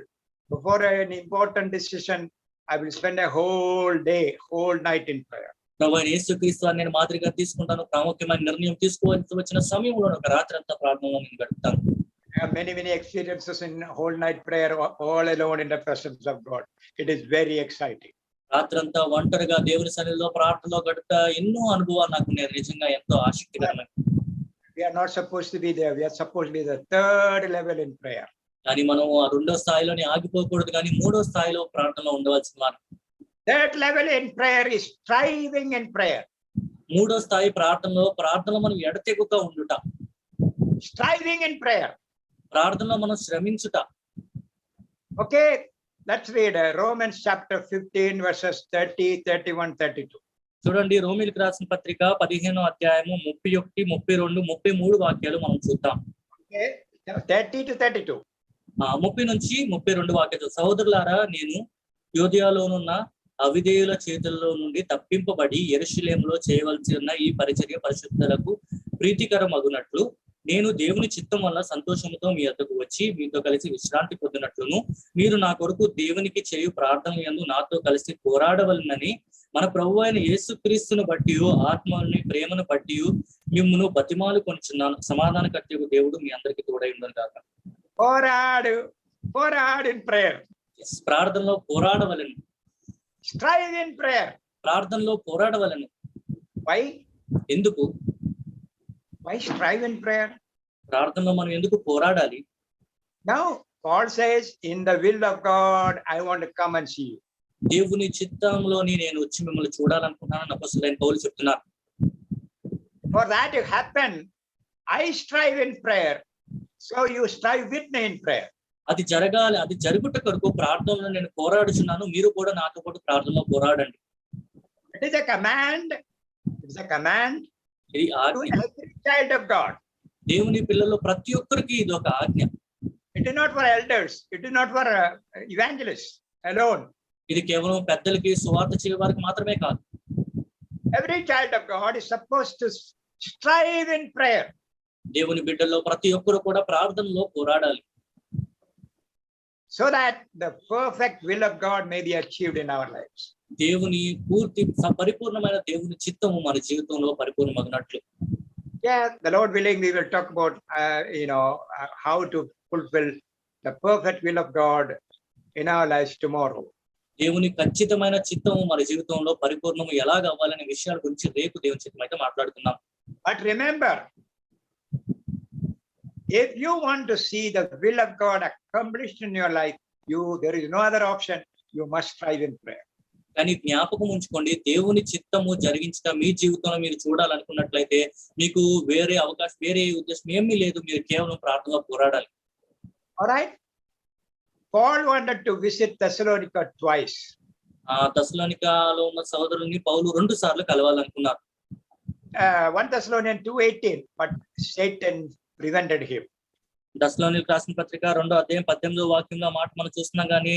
[SPEAKER 1] Before an important decision, I will spend a whole day, whole night in prayer.
[SPEAKER 2] ప్రభువైన యేసుక్రీస్తు నేను మాదిరిగా తీసుకుంటాను. ప్రాముఖ్యమైన నిర్ణయం తీసుకోవాల్సి వచ్చిన సమయంలో ఒక రాత్రంతా ప్రార్థనలో నేను గడుపుతాను.
[SPEAKER 1] I have many experiences in whole night prayer, all alone in the presence of God. It is very exciting.
[SPEAKER 2] రాత్రంతా ఒంటరిగా దేవుని సన్నిధిలో ప్రార్థనలో గడుపుతా ఎన్నో అనుభవాలు నాకు నిజంగా ఎంతో ఆసక్తికరమైనవి.
[SPEAKER 1] We are not supposed to be there. We are supposed to be the 3rd level in prayer.
[SPEAKER 2] కానీ మనం ఆ 2వ స్థాయిలోనే ఆగిపోకూడదు, కానీ 3వ స్థాయిలో ప్రార్థనలో ఉండవలసిన వారు.
[SPEAKER 1] 3rd level in prayer is striving in prayer.
[SPEAKER 2] 3వ స్థాయి ప్రార్థనలో మనం ఎడతెగుగా ఉండుట.
[SPEAKER 1] Striving in prayer.
[SPEAKER 2] ప్రార్థనలో మనం శ్రమించుట.
[SPEAKER 1] Okay, let's read Romans chapter 15 verses 30, 31, 32.
[SPEAKER 2] చూడండి, రోమీయులకు రాసిన పత్రిక 15వ అధ్యాయము 31, 32, 33 వాక్యాలు మనం చూద్దాం.
[SPEAKER 1] Okay, 30 to 32.
[SPEAKER 2] 30 నుంచి 32 వాక్యాలు. సహోదరులారా, నేను యోదయలోనున్న అవిధేయుల చేతుల్లో నుండి తప్పింపబడి యెరూషలేములో చేయవలసి ఉన్న ఈ పరిచర్య పరిశుద్ధులకు ప్రీతికరమగునట్లు నేను దేవుని చిత్తం వల్ల సంతోషంతో మీ వద్దకు వచ్చి మీతో కలిసి విశ్రాంతి పొందినట్లును మీరు నా కొరకు దేవునికి చేయు ప్రార్థనల యందు నాతో కలిసి పోరాడవలనని మన ప్రభువు అయిన యేసుక్రీస్తును బట్టి ఆత్మని ప్రేమను బట్టి మిమ్మును బతిమాలు కొనుచున్నాను. సమాధానకర్తయగు దేవుడు మీ అందరికీ తోడై ఉండను గాక.
[SPEAKER 1] Forward in prayer.
[SPEAKER 2] ప్రార్థనలో పోరాడవలను.
[SPEAKER 1] Strive in prayer.
[SPEAKER 2] ప్రార్థనలో పోరాడవలను.
[SPEAKER 1] Why?
[SPEAKER 2] ఎందుకు?
[SPEAKER 1] Why strive in prayer?
[SPEAKER 2] ప్రార్థనలో మనం ఎందుకు పోరాడాలి?
[SPEAKER 1] Now Paul says, in the will of God, I want to come and see you.
[SPEAKER 2] దేవుని చిత్తంలోని నేను వచ్చి మిమ్మల్ని చూడాలనుకుంటున్నాను అపోస్తలుడైన పౌలు చెప్తున్నారు.
[SPEAKER 1] For that to happen, I strive in prayer. So you strive with me in prayer.
[SPEAKER 2] అది జరగాలి, అది జరుగుట కొరకు ప్రార్థనలో నేను పోరాడుచున్నాను, మీరు కూడా నాతో పాటు ప్రార్థనలో పోరాడండి.
[SPEAKER 1] It is a command. It is a command
[SPEAKER 2] ఇది
[SPEAKER 1] to
[SPEAKER 2] ఆజ్ఞ.
[SPEAKER 1] every child of God.
[SPEAKER 2] దేవుని పిల్లలు ప్రతి ఒక్కరికి ఇది ఒక ఆజ్ఞ.
[SPEAKER 1] It is not for elders. It is not for evangelists alone.
[SPEAKER 2] ఇది కేవలం పెద్దలకి సువార్త చేయ వారికి మాత్రమే కాదు.
[SPEAKER 1] Every child of God is supposed to strive in prayer.
[SPEAKER 2] దేవుని బిడ్డల్లో ప్రతి ఒక్కరు కూడా ప్రార్థనలో పోరాడాలి.
[SPEAKER 1] So that the perfect will of God may be achieved in our lives.
[SPEAKER 2] దేవుని పూర్తి పరిపూర్ణమైన దేవుని చిత్తము మన జీవితంలో పరిపూర్ణమగినట్లు.
[SPEAKER 1] Yeah, the Lord willing, we will talk about how to fulfill the perfect will of God in our lives tomorrow.
[SPEAKER 2] దేవుని ఖచ్చితమైన చిత్తము మన జీవితంలో పరిపూర్ణము ఎలాగ అవ్వాలనే విషయాల గురించి రేపు దేవుని చిత్తం అయితే మాట్లాడుతున్నాం.
[SPEAKER 1] But remember, if you want to see the will of God accomplished in your life, there is no other option. You must strive in prayer.
[SPEAKER 2] కానీ జ్ఞాపకం ఉంచుకోండి, దేవుని చిత్తము జరిగించడం మీ జీవితంలో మీరు చూడాలనుకున్నట్లయితే మీకు వేరే ఉద్దేశం ఏమీ లేదు, మీరు కేవలం ప్రార్థనలో పోరాడాలి.
[SPEAKER 1] All right. Paul wanted to visit Thessalonica twice.
[SPEAKER 2] తెస్సలోనికలో ఉన్న సహోదరుల్ని పౌలు 2 సార్లు కలవాలనుకున్నారు.
[SPEAKER 1] 1 Thessalonians 2:18, but Satan prevented him.
[SPEAKER 2] తెస్సలోనికీయులకు రాసిన పత్రిక 2వ అధ్యాయం 18వ వాక్యంలో మాట మనం చూస్తున్నాం కానీ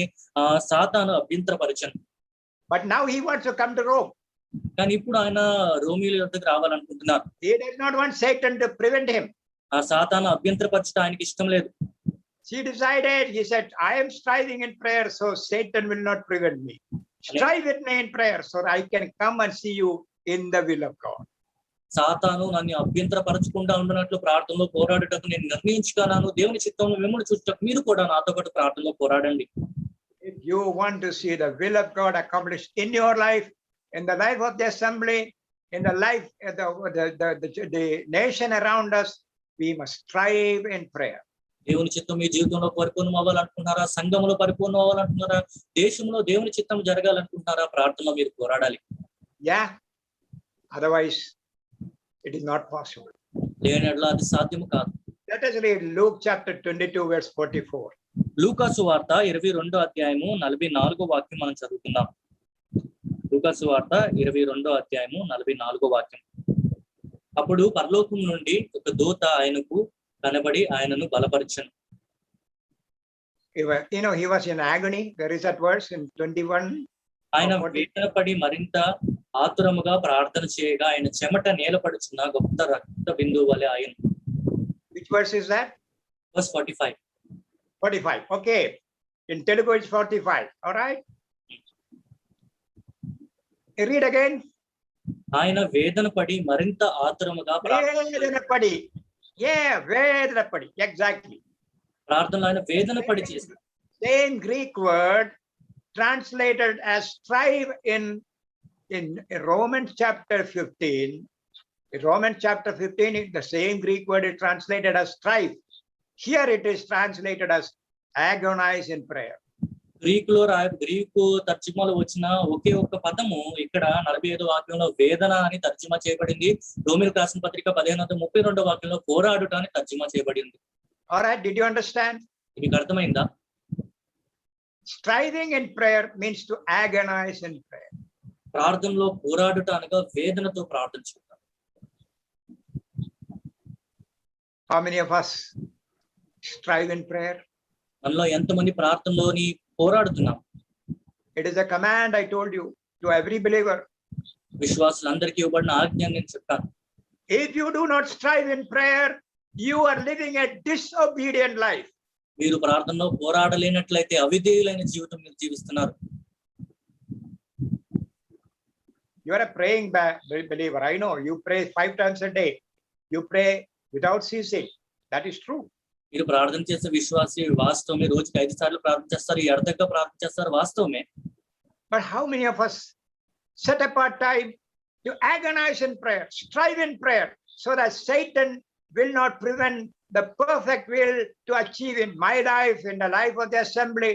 [SPEAKER 2] సాతాను అభ్యంతరపరిచాను.
[SPEAKER 1] But now he wants to come to Rome.
[SPEAKER 2] కానీ ఇప్పుడు ఆయన రోమియోల యొద్దకు రావాలనుకుంటున్నారు.
[SPEAKER 1] He does not want Satan to prevent him.
[SPEAKER 2] ఆ సాతాను అభ్యంతరపరచడం ఆయనకి ఇష్టం లేదు.
[SPEAKER 1] He decided, he said, I am striving in prayer, so Satan will not prevent me. Strive with me in prayer so I can come and see you in the will of God.
[SPEAKER 2] సాతాను నన్ను అభ్యంతరపరచకుండా ఉండనట్లు ప్రార్థనలో పోరాడటకు నేను నిర్ణయించుకున్నాను. దేవుని చిత్తంలో మిమ్మల్ని చూడటకు మీరు కూడా నాతో పాటు ప్రార్థనలో పోరాడండి.
[SPEAKER 1] If you want to see the will of God accomplished in your life, in the life of the assembly, in the life of the nation around us, we must strive in prayer.
[SPEAKER 2] దేవుని చిత్తం మీ జీవితంలో పరిపూర్ణం అవ్వాలనుకుంటున్నారా? సంఘంలో పరిపూర్ణం అవ్వాలనుకుంటున్నారా? దేశంలో దేవుని చిత్తం జరగాలనుకుంటున్నారా? ప్రార్థనలో మీరు పోరాడాలి.
[SPEAKER 1] Yeah. Otherwise, it is not possible.
[SPEAKER 2] లేని యెడల అది సాధ్యము కాదు.
[SPEAKER 1] Let us read Luke chapter 22, verse 44.
[SPEAKER 2] లూకా సువార్త 22వ అధ్యాయము 44వ వాక్యం మనం చదువుకుందాం. లూకా సువార్త 22వ అధ్యాయము 44వ వాక్యం. అప్పుడు పరలోకం నుండి ఒక దూత ఆయనకు కనబడి ఆయనను బలపరిచెను.
[SPEAKER 1] He was in agony. There is that verse in 21.
[SPEAKER 2] ఆయన వేదన పడి మరింత ఆతురముగా ప్రార్థన చేయగా ఆయన చెమట నేలపడుచున్న గొప్ప రక్త బిందువు వలె ఆయన.
[SPEAKER 1] Which verse is that?
[SPEAKER 2] Verse 45.
[SPEAKER 1] 45. Okay. In Telugu it's 45. All right. You read again.
[SPEAKER 2] ఆయన వేదన పడి మరింత ఆతురముగా
[SPEAKER 1] వేదనపడి. Yeah, వేదనపడి. Exactly.
[SPEAKER 2] ప్రార్థనలో ఆయన వేదన పడి చేశారు.
[SPEAKER 1] Same Greek word translated as strive in Romans chapter 15. In Romans chapter 15, the same Greek word is translated as strive. Here it is translated as agonize in prayer.
[SPEAKER 2] Greek తర్జుమాలో వచ్చిన ఒకే ఒక్క పదము ఇక్కడ 45వ వాక్యంలో వేదన అని తర్జుమా చేయబడింది. రోమీయులకు రాసిన పత్రిక 15:32వ వాక్యంలో పోరాడుట అని తర్జుమా చేయబడింది.
[SPEAKER 1] All right, did you understand?
[SPEAKER 2] మీకు అర్థమైందా?
[SPEAKER 1] Striving in prayer means to agonize in prayer.
[SPEAKER 2] ప్రార్థనలో పోరాడుట అనగా వేదనతో ప్రార్థన చేయడం.
[SPEAKER 1] How many of us strive in prayer?
[SPEAKER 2] మనలో ఎంతమంది ప్రార్థనలోని పోరాడుతున్నాం?
[SPEAKER 1] It is a command I told you to every believer.
[SPEAKER 2] విశ్వాసులందరికీ ఇవ్వబడిన ఆజ్ఞ నేను చెప్పాను.
[SPEAKER 1] If you do not strive in prayer, you are living a disobedient life.
[SPEAKER 2] మీరు ప్రార్థనలో పోరాడలేనట్లయితే అవిధేయులైన జీవితం మీరు జీవిస్తున్నారు.
[SPEAKER 1] You are a praying believer. I know you pray 5 times a day. You pray without ceasing. That is true.
[SPEAKER 2] మీరు ప్రార్థన చేసే విశ్వాసి వాస్తవమే. రోజుకి 5 సార్లు ప్రార్థన చేస్తారు, ఎడతెగక ప్రార్థన చేస్తారు, వాస్తవమే.
[SPEAKER 1] But how many of us set apart time to agonize in prayer, strive in prayer, so that Satan will not prevent the perfect will to achieve in my life, in the life of the assembly,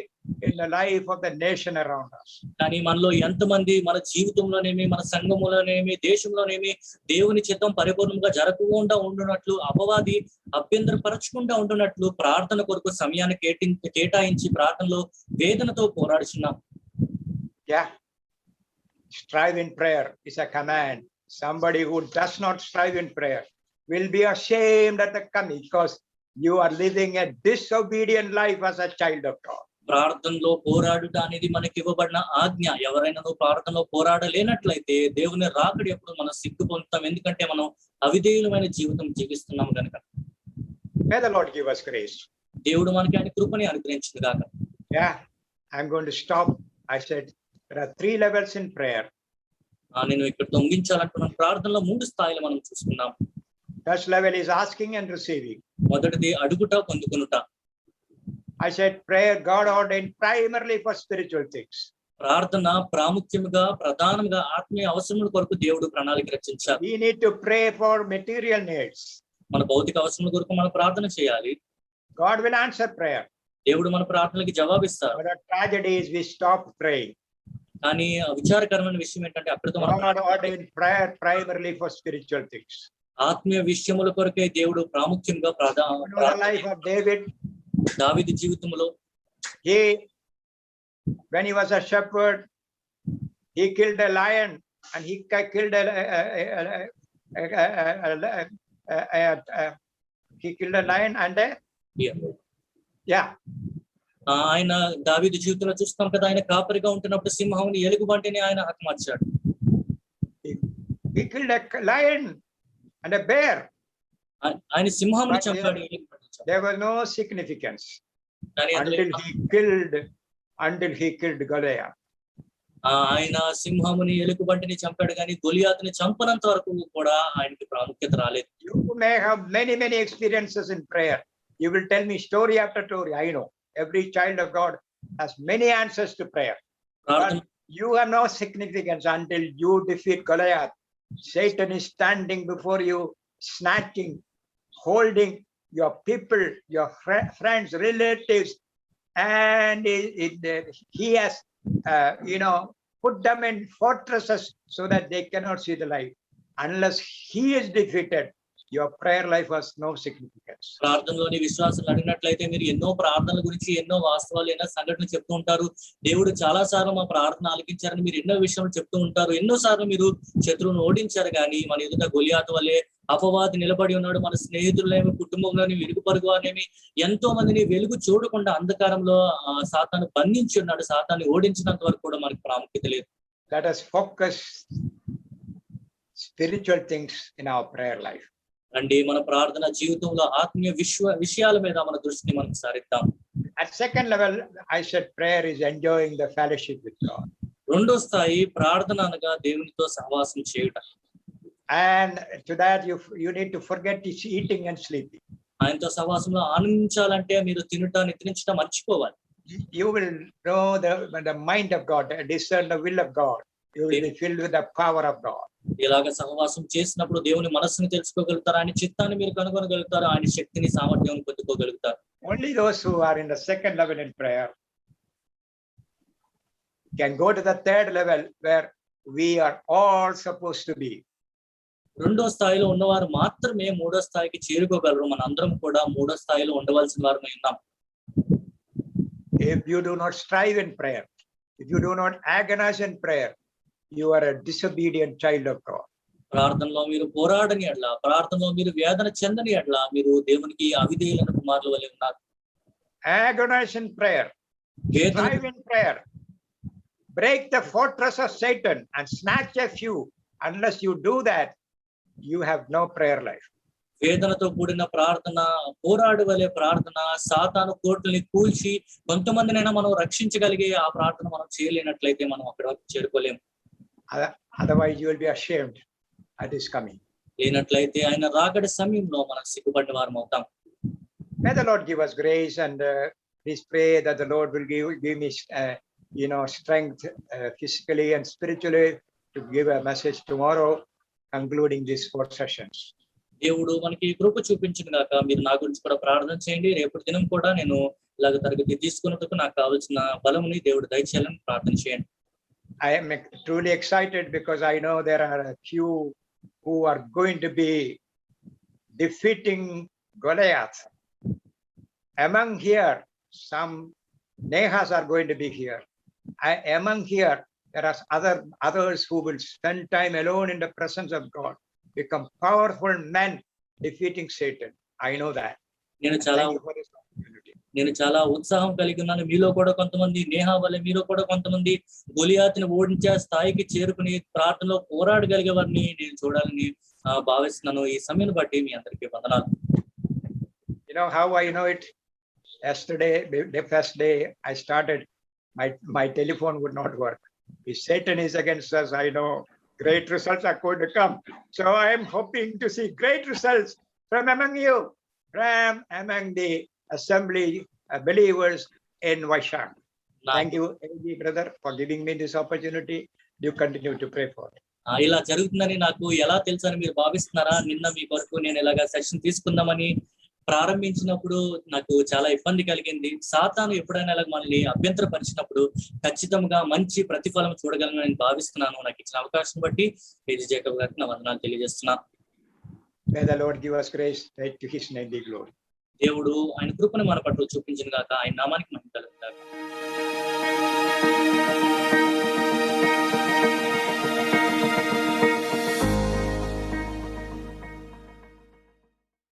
[SPEAKER 1] in the life of the nation around us.
[SPEAKER 2] కానీ మనలో ఎంతమంది మన జీవితంలోనేమి మన సంఘములోనేమి దేశంలోనేమి దేవుని చిత్తం పరిపూర్ణంగా జరగకుండా ఉండునట్లు అపవాది అభ్యంతరపరచకుండా ఉండునట్లు ప్రార్థన కొరకు సమయాన్ని కేటాయించి ప్రార్థనలో వేదనతో పోరాడుచున్నాం.
[SPEAKER 1] Yeah. Strive in prayer is a command. Somebody who does not strive in prayer will be ashamed at the coming, because you are living a disobedient life as a child of God.
[SPEAKER 2] ప్రార్థనలో పోరాడుట అనేది మనకి ఇవ్వబడిన ఆజ్ఞ. ఎవరైనా ప్రార్థనలో పోరాడలేనట్లయితే దేవుని రాకడి ఎప్పుడు మనం సిగ్గు పొందుతాం, ఎందుకంటే మనం అవిధేయులమైన జీవితం జీవిస్తున్నాం కనుక.
[SPEAKER 1] May the Lord give us grace.
[SPEAKER 2] దేవుడు మనకి ఆయన కృపని అనుగ్రహించును గాక.
[SPEAKER 1] Yeah, I'm going to stop. I said there are 3 levels in prayer.
[SPEAKER 2] నేను ఇక్కడ ముగించాలనుకున్నాను. ప్రార్థనలో 3 స్థాయిలు మనం చూసుకున్నాం.
[SPEAKER 1] First level is asking and receiving.
[SPEAKER 2] మొదటిది అడుగుట పొందుకునుట.
[SPEAKER 1] I said prayer God ordained primarily for spiritual things.
[SPEAKER 2] ప్రార్థన ప్రాముఖ్యముగా ప్రధానంగా ఆత్మీయ అవసరముల కొరకు దేవుడు ప్రణాళిక రచించారు.
[SPEAKER 1] We need to pray for material needs.
[SPEAKER 2] మన భౌతిక అవసరముల కొరకు మనం ప్రార్థన చేయాలి.
[SPEAKER 1] God will answer prayer.
[SPEAKER 2] దేవుడు మన ప్రార్థనలకి జవాబిస్తారు.
[SPEAKER 1] But the tragedy is we stop praying.
[SPEAKER 2] కానీ విచారకరమైన విషయం ఏంటంటే అక్కడితో
[SPEAKER 1] God ordained prayer primarily for spiritual things.
[SPEAKER 2] ఆత్మీయ విషయముల కొరకే దేవుడు ప్రాముఖ్యంగా
[SPEAKER 1] The life of David.
[SPEAKER 2] దావీదు జీవితంలో
[SPEAKER 1] when he was a shepherd, he killed a lion and he killed a lion and
[SPEAKER 2] ఆయన దావీదు జీవితంలో చూస్తాం కదా, ఆయన కాపరిగా ఉంటున్నప్పుడు సింహంని ఎలుగుబంటిని ఆయన హతమార్చాడు.
[SPEAKER 1] He killed a lion and a bear.
[SPEAKER 2] ఆయన సింహంని చంపాడు.
[SPEAKER 1] There was no significance until he killed Goliath.
[SPEAKER 2] ఆయన సింహముని ఎలుగుబంటిని చంపాడు, కానీ గొలియాతుని చంపనంత వరకు కూడా ఆయనకి ప్రాముఖ్యత రాలేదు.
[SPEAKER 1] You may have many experiences in prayer. You will tell me story after story. I know every child of God has many answers to prayer. But you have no significance until you defeat Goliath. Satan is standing before you, snatching, holding your people, your friends, relatives, and he has put them in fortresses so that they cannot see the light. Unless he is defeated, your prayer life has no significance.
[SPEAKER 2] ప్రార్థనలోని విశ్వాసాలు అడిగినట్లయితే మీరు ఎన్నో ప్రార్థనల గురించి ఎన్నో వాస్తవాలు ఎన్నో సంఘటనలు చెప్తూ ఉంటారు. దేవుడు చాలా సార్లు మా ప్రార్థన ఆలకించారని మీరు ఎన్నో విషయాలు చెప్తూ ఉంటారు. ఎన్నో సార్లు మీరు శత్రువును ఓడించారు, కానీ మన ఎదుట గొలియాతు వల్లే అపవాది నిలబడి ఉన్నాడు. మన స్నేహితులనేమి, కుటుంబంలోని ఇరుగు పొరుగు అనేమి ఎంతో మందిని వెలుగు చూడకుండా అంధకారంలో సాతాను బంధించి ఉన్నాడు. సాతాన్ని ఓడించినంత వరకు కూడా మనకి ప్రాముఖ్యత లేదు.
[SPEAKER 1] Let us focus spiritual things in our prayer life.
[SPEAKER 2] అంటే మన ప్రార్థన జీవితంలో ఆత్మీయ విషయాల మీద మన దృష్టిని మనం సారిద్దాం.
[SPEAKER 1] At second level, I said prayer is enjoying the fellowship with God.
[SPEAKER 2] రెండో స్థాయి ప్రార్థన అనగా దేవునితో సహవాసం చేయుట.
[SPEAKER 1] And to that you need to forget eating and sleeping.
[SPEAKER 2] ఆయనతో సహవాసంలో ఆనందించాలంటే మీరు తినుట నిద్రించడం మర్చిపోవాలి.
[SPEAKER 1] You will know the mind of God, discern the will of God. You will be filled with the power of God.
[SPEAKER 2] ఇలాగ సహవాసం చేసినప్పుడు దేవుని మనస్సుని తెలుసుకోగలుగుతారు, ఆయన చిత్తాన్ని మీరు కనుగొనగలుగుతారు, ఆయన శక్తిని సామర్థ్యాన్ని పొందుకోగలుగుతారు.
[SPEAKER 1] Only those who are in the second level in prayer can go to the third level where we are all supposed to be.
[SPEAKER 2] రెండో స్థాయిలో ఉన్నవారు మాత్రమే మూడో స్థాయికి చేరుకోగలరు. మన అందరం కూడా మూడో స్థాయిలో ఉండవలసిన వారమై ఉన్నాం.
[SPEAKER 1] If you do not strive in prayer, if you do not agonize in prayer, you are a disobedient child of God.
[SPEAKER 2] ప్రార్థనలో మీరు పోరాడని ఎడ్లా, ప్రార్థనలో మీరు వేదన చెందని ఎడ్లా మీరు దేవునికి అవిధేయులైన కుమారుల వలె ఉన్నారు.
[SPEAKER 1] Agonize in prayer, strive in prayer, break the fortress of Satan and snatch a few. Unless you do that, you have no prayer life.
[SPEAKER 2] వేదనతో కూడిన ప్రార్థన, పోరాడు వలె ప్రార్థన, సాతాను కోటల్ని కూల్చి కొంతమందినైనా మనం రక్షించగలిగే ఆ ప్రార్థన మనం చేయలేనట్లయితే మనం అక్కడ చేరుకోలేము.
[SPEAKER 1] Otherwise you will be ashamed at his coming.
[SPEAKER 2] లేనట్లయితే ఆయన రాకడి సమయంలో మనం సిగ్గుపడ్డ వారం అవుతాం.
[SPEAKER 1] May the Lord give us grace, and please pray that the Lord will give me strength physically and spiritually to give a message tomorrow concluding these 4 sessions.
[SPEAKER 2] దేవుడు మనకి కృప చూపించును గాక. మీరు నా గురించి కూడా ప్రార్థన చేయండి. రేపటి దినం కూడా నేను ఇలాగ తరగతి తీసుకున్నట్టుకు నాకు కావాల్సిన బలముని దేవుడు దయచేయాలని ప్రార్థన చేయండి.
[SPEAKER 1] I am truly excited because I know there are a few who are going to be defeating Goliath. Among here, some Nehas are going to be here. Among here, there are others who will spend time alone in the presence of God, become powerful men defeating Satan. I know that.
[SPEAKER 2] నేను
[SPEAKER 1] Thank you for this opportunity.
[SPEAKER 2] నేను చాలా ఉత్సాహం కలిగి ఉన్నాను. మీలో కూడా కొంతమంది, నేహా వల్లే మీలో కూడా కొంతమంది గొలియాతుని ఓడించే స్థాయికి చేరుకుని ప్రార్థనలో పోరాడగలిగే వారిని నేను చూడాలని భావిస్తున్నాను. ఈ సమయం బట్టి మీ అందరికీ వందనాలు.
[SPEAKER 1] You know how I know it? Yesterday, the first day I started, my telephone would not work. If Satan is against us, I know great results are going to come. So I am hoping to see great results from among you, from among the assembly believers in Vaishak. Thank you, AG brother, for giving me this opportunity. You continue to pray for me.
[SPEAKER 2] ఇలా జరుగుతుందని నాకు ఎలా తెలుసని మీరు భావిస్తున్నారా? నిన్న మీ కొరకు నేను ఇలాగా సెషన్ తీసుకుందామని ప్రారంభించినప్పుడు నాకు చాలా ఇబ్బంది కలిగింది. సాతాను ఎప్పుడైనా ఇలా మనల్ని అభ్యంతరపరిచినప్పుడు ఖచ్చితంగా మంచి ప్రతిఫలం చూడగలను నేను భావిస్తున్నాను. నాకు ఇచ్చిన అవకాశం బట్టి ఏజీ జేకబ్ గారికి నా వందనాలు తెలియజేస్తున్నా.
[SPEAKER 1] May the Lord give us grace, to his name be glory.
[SPEAKER 2] దేవుడు ఆయన కృపను మన పట్ల చూపించిన గాక, ఆయన నామానికి మహిమ కలుగును గాక.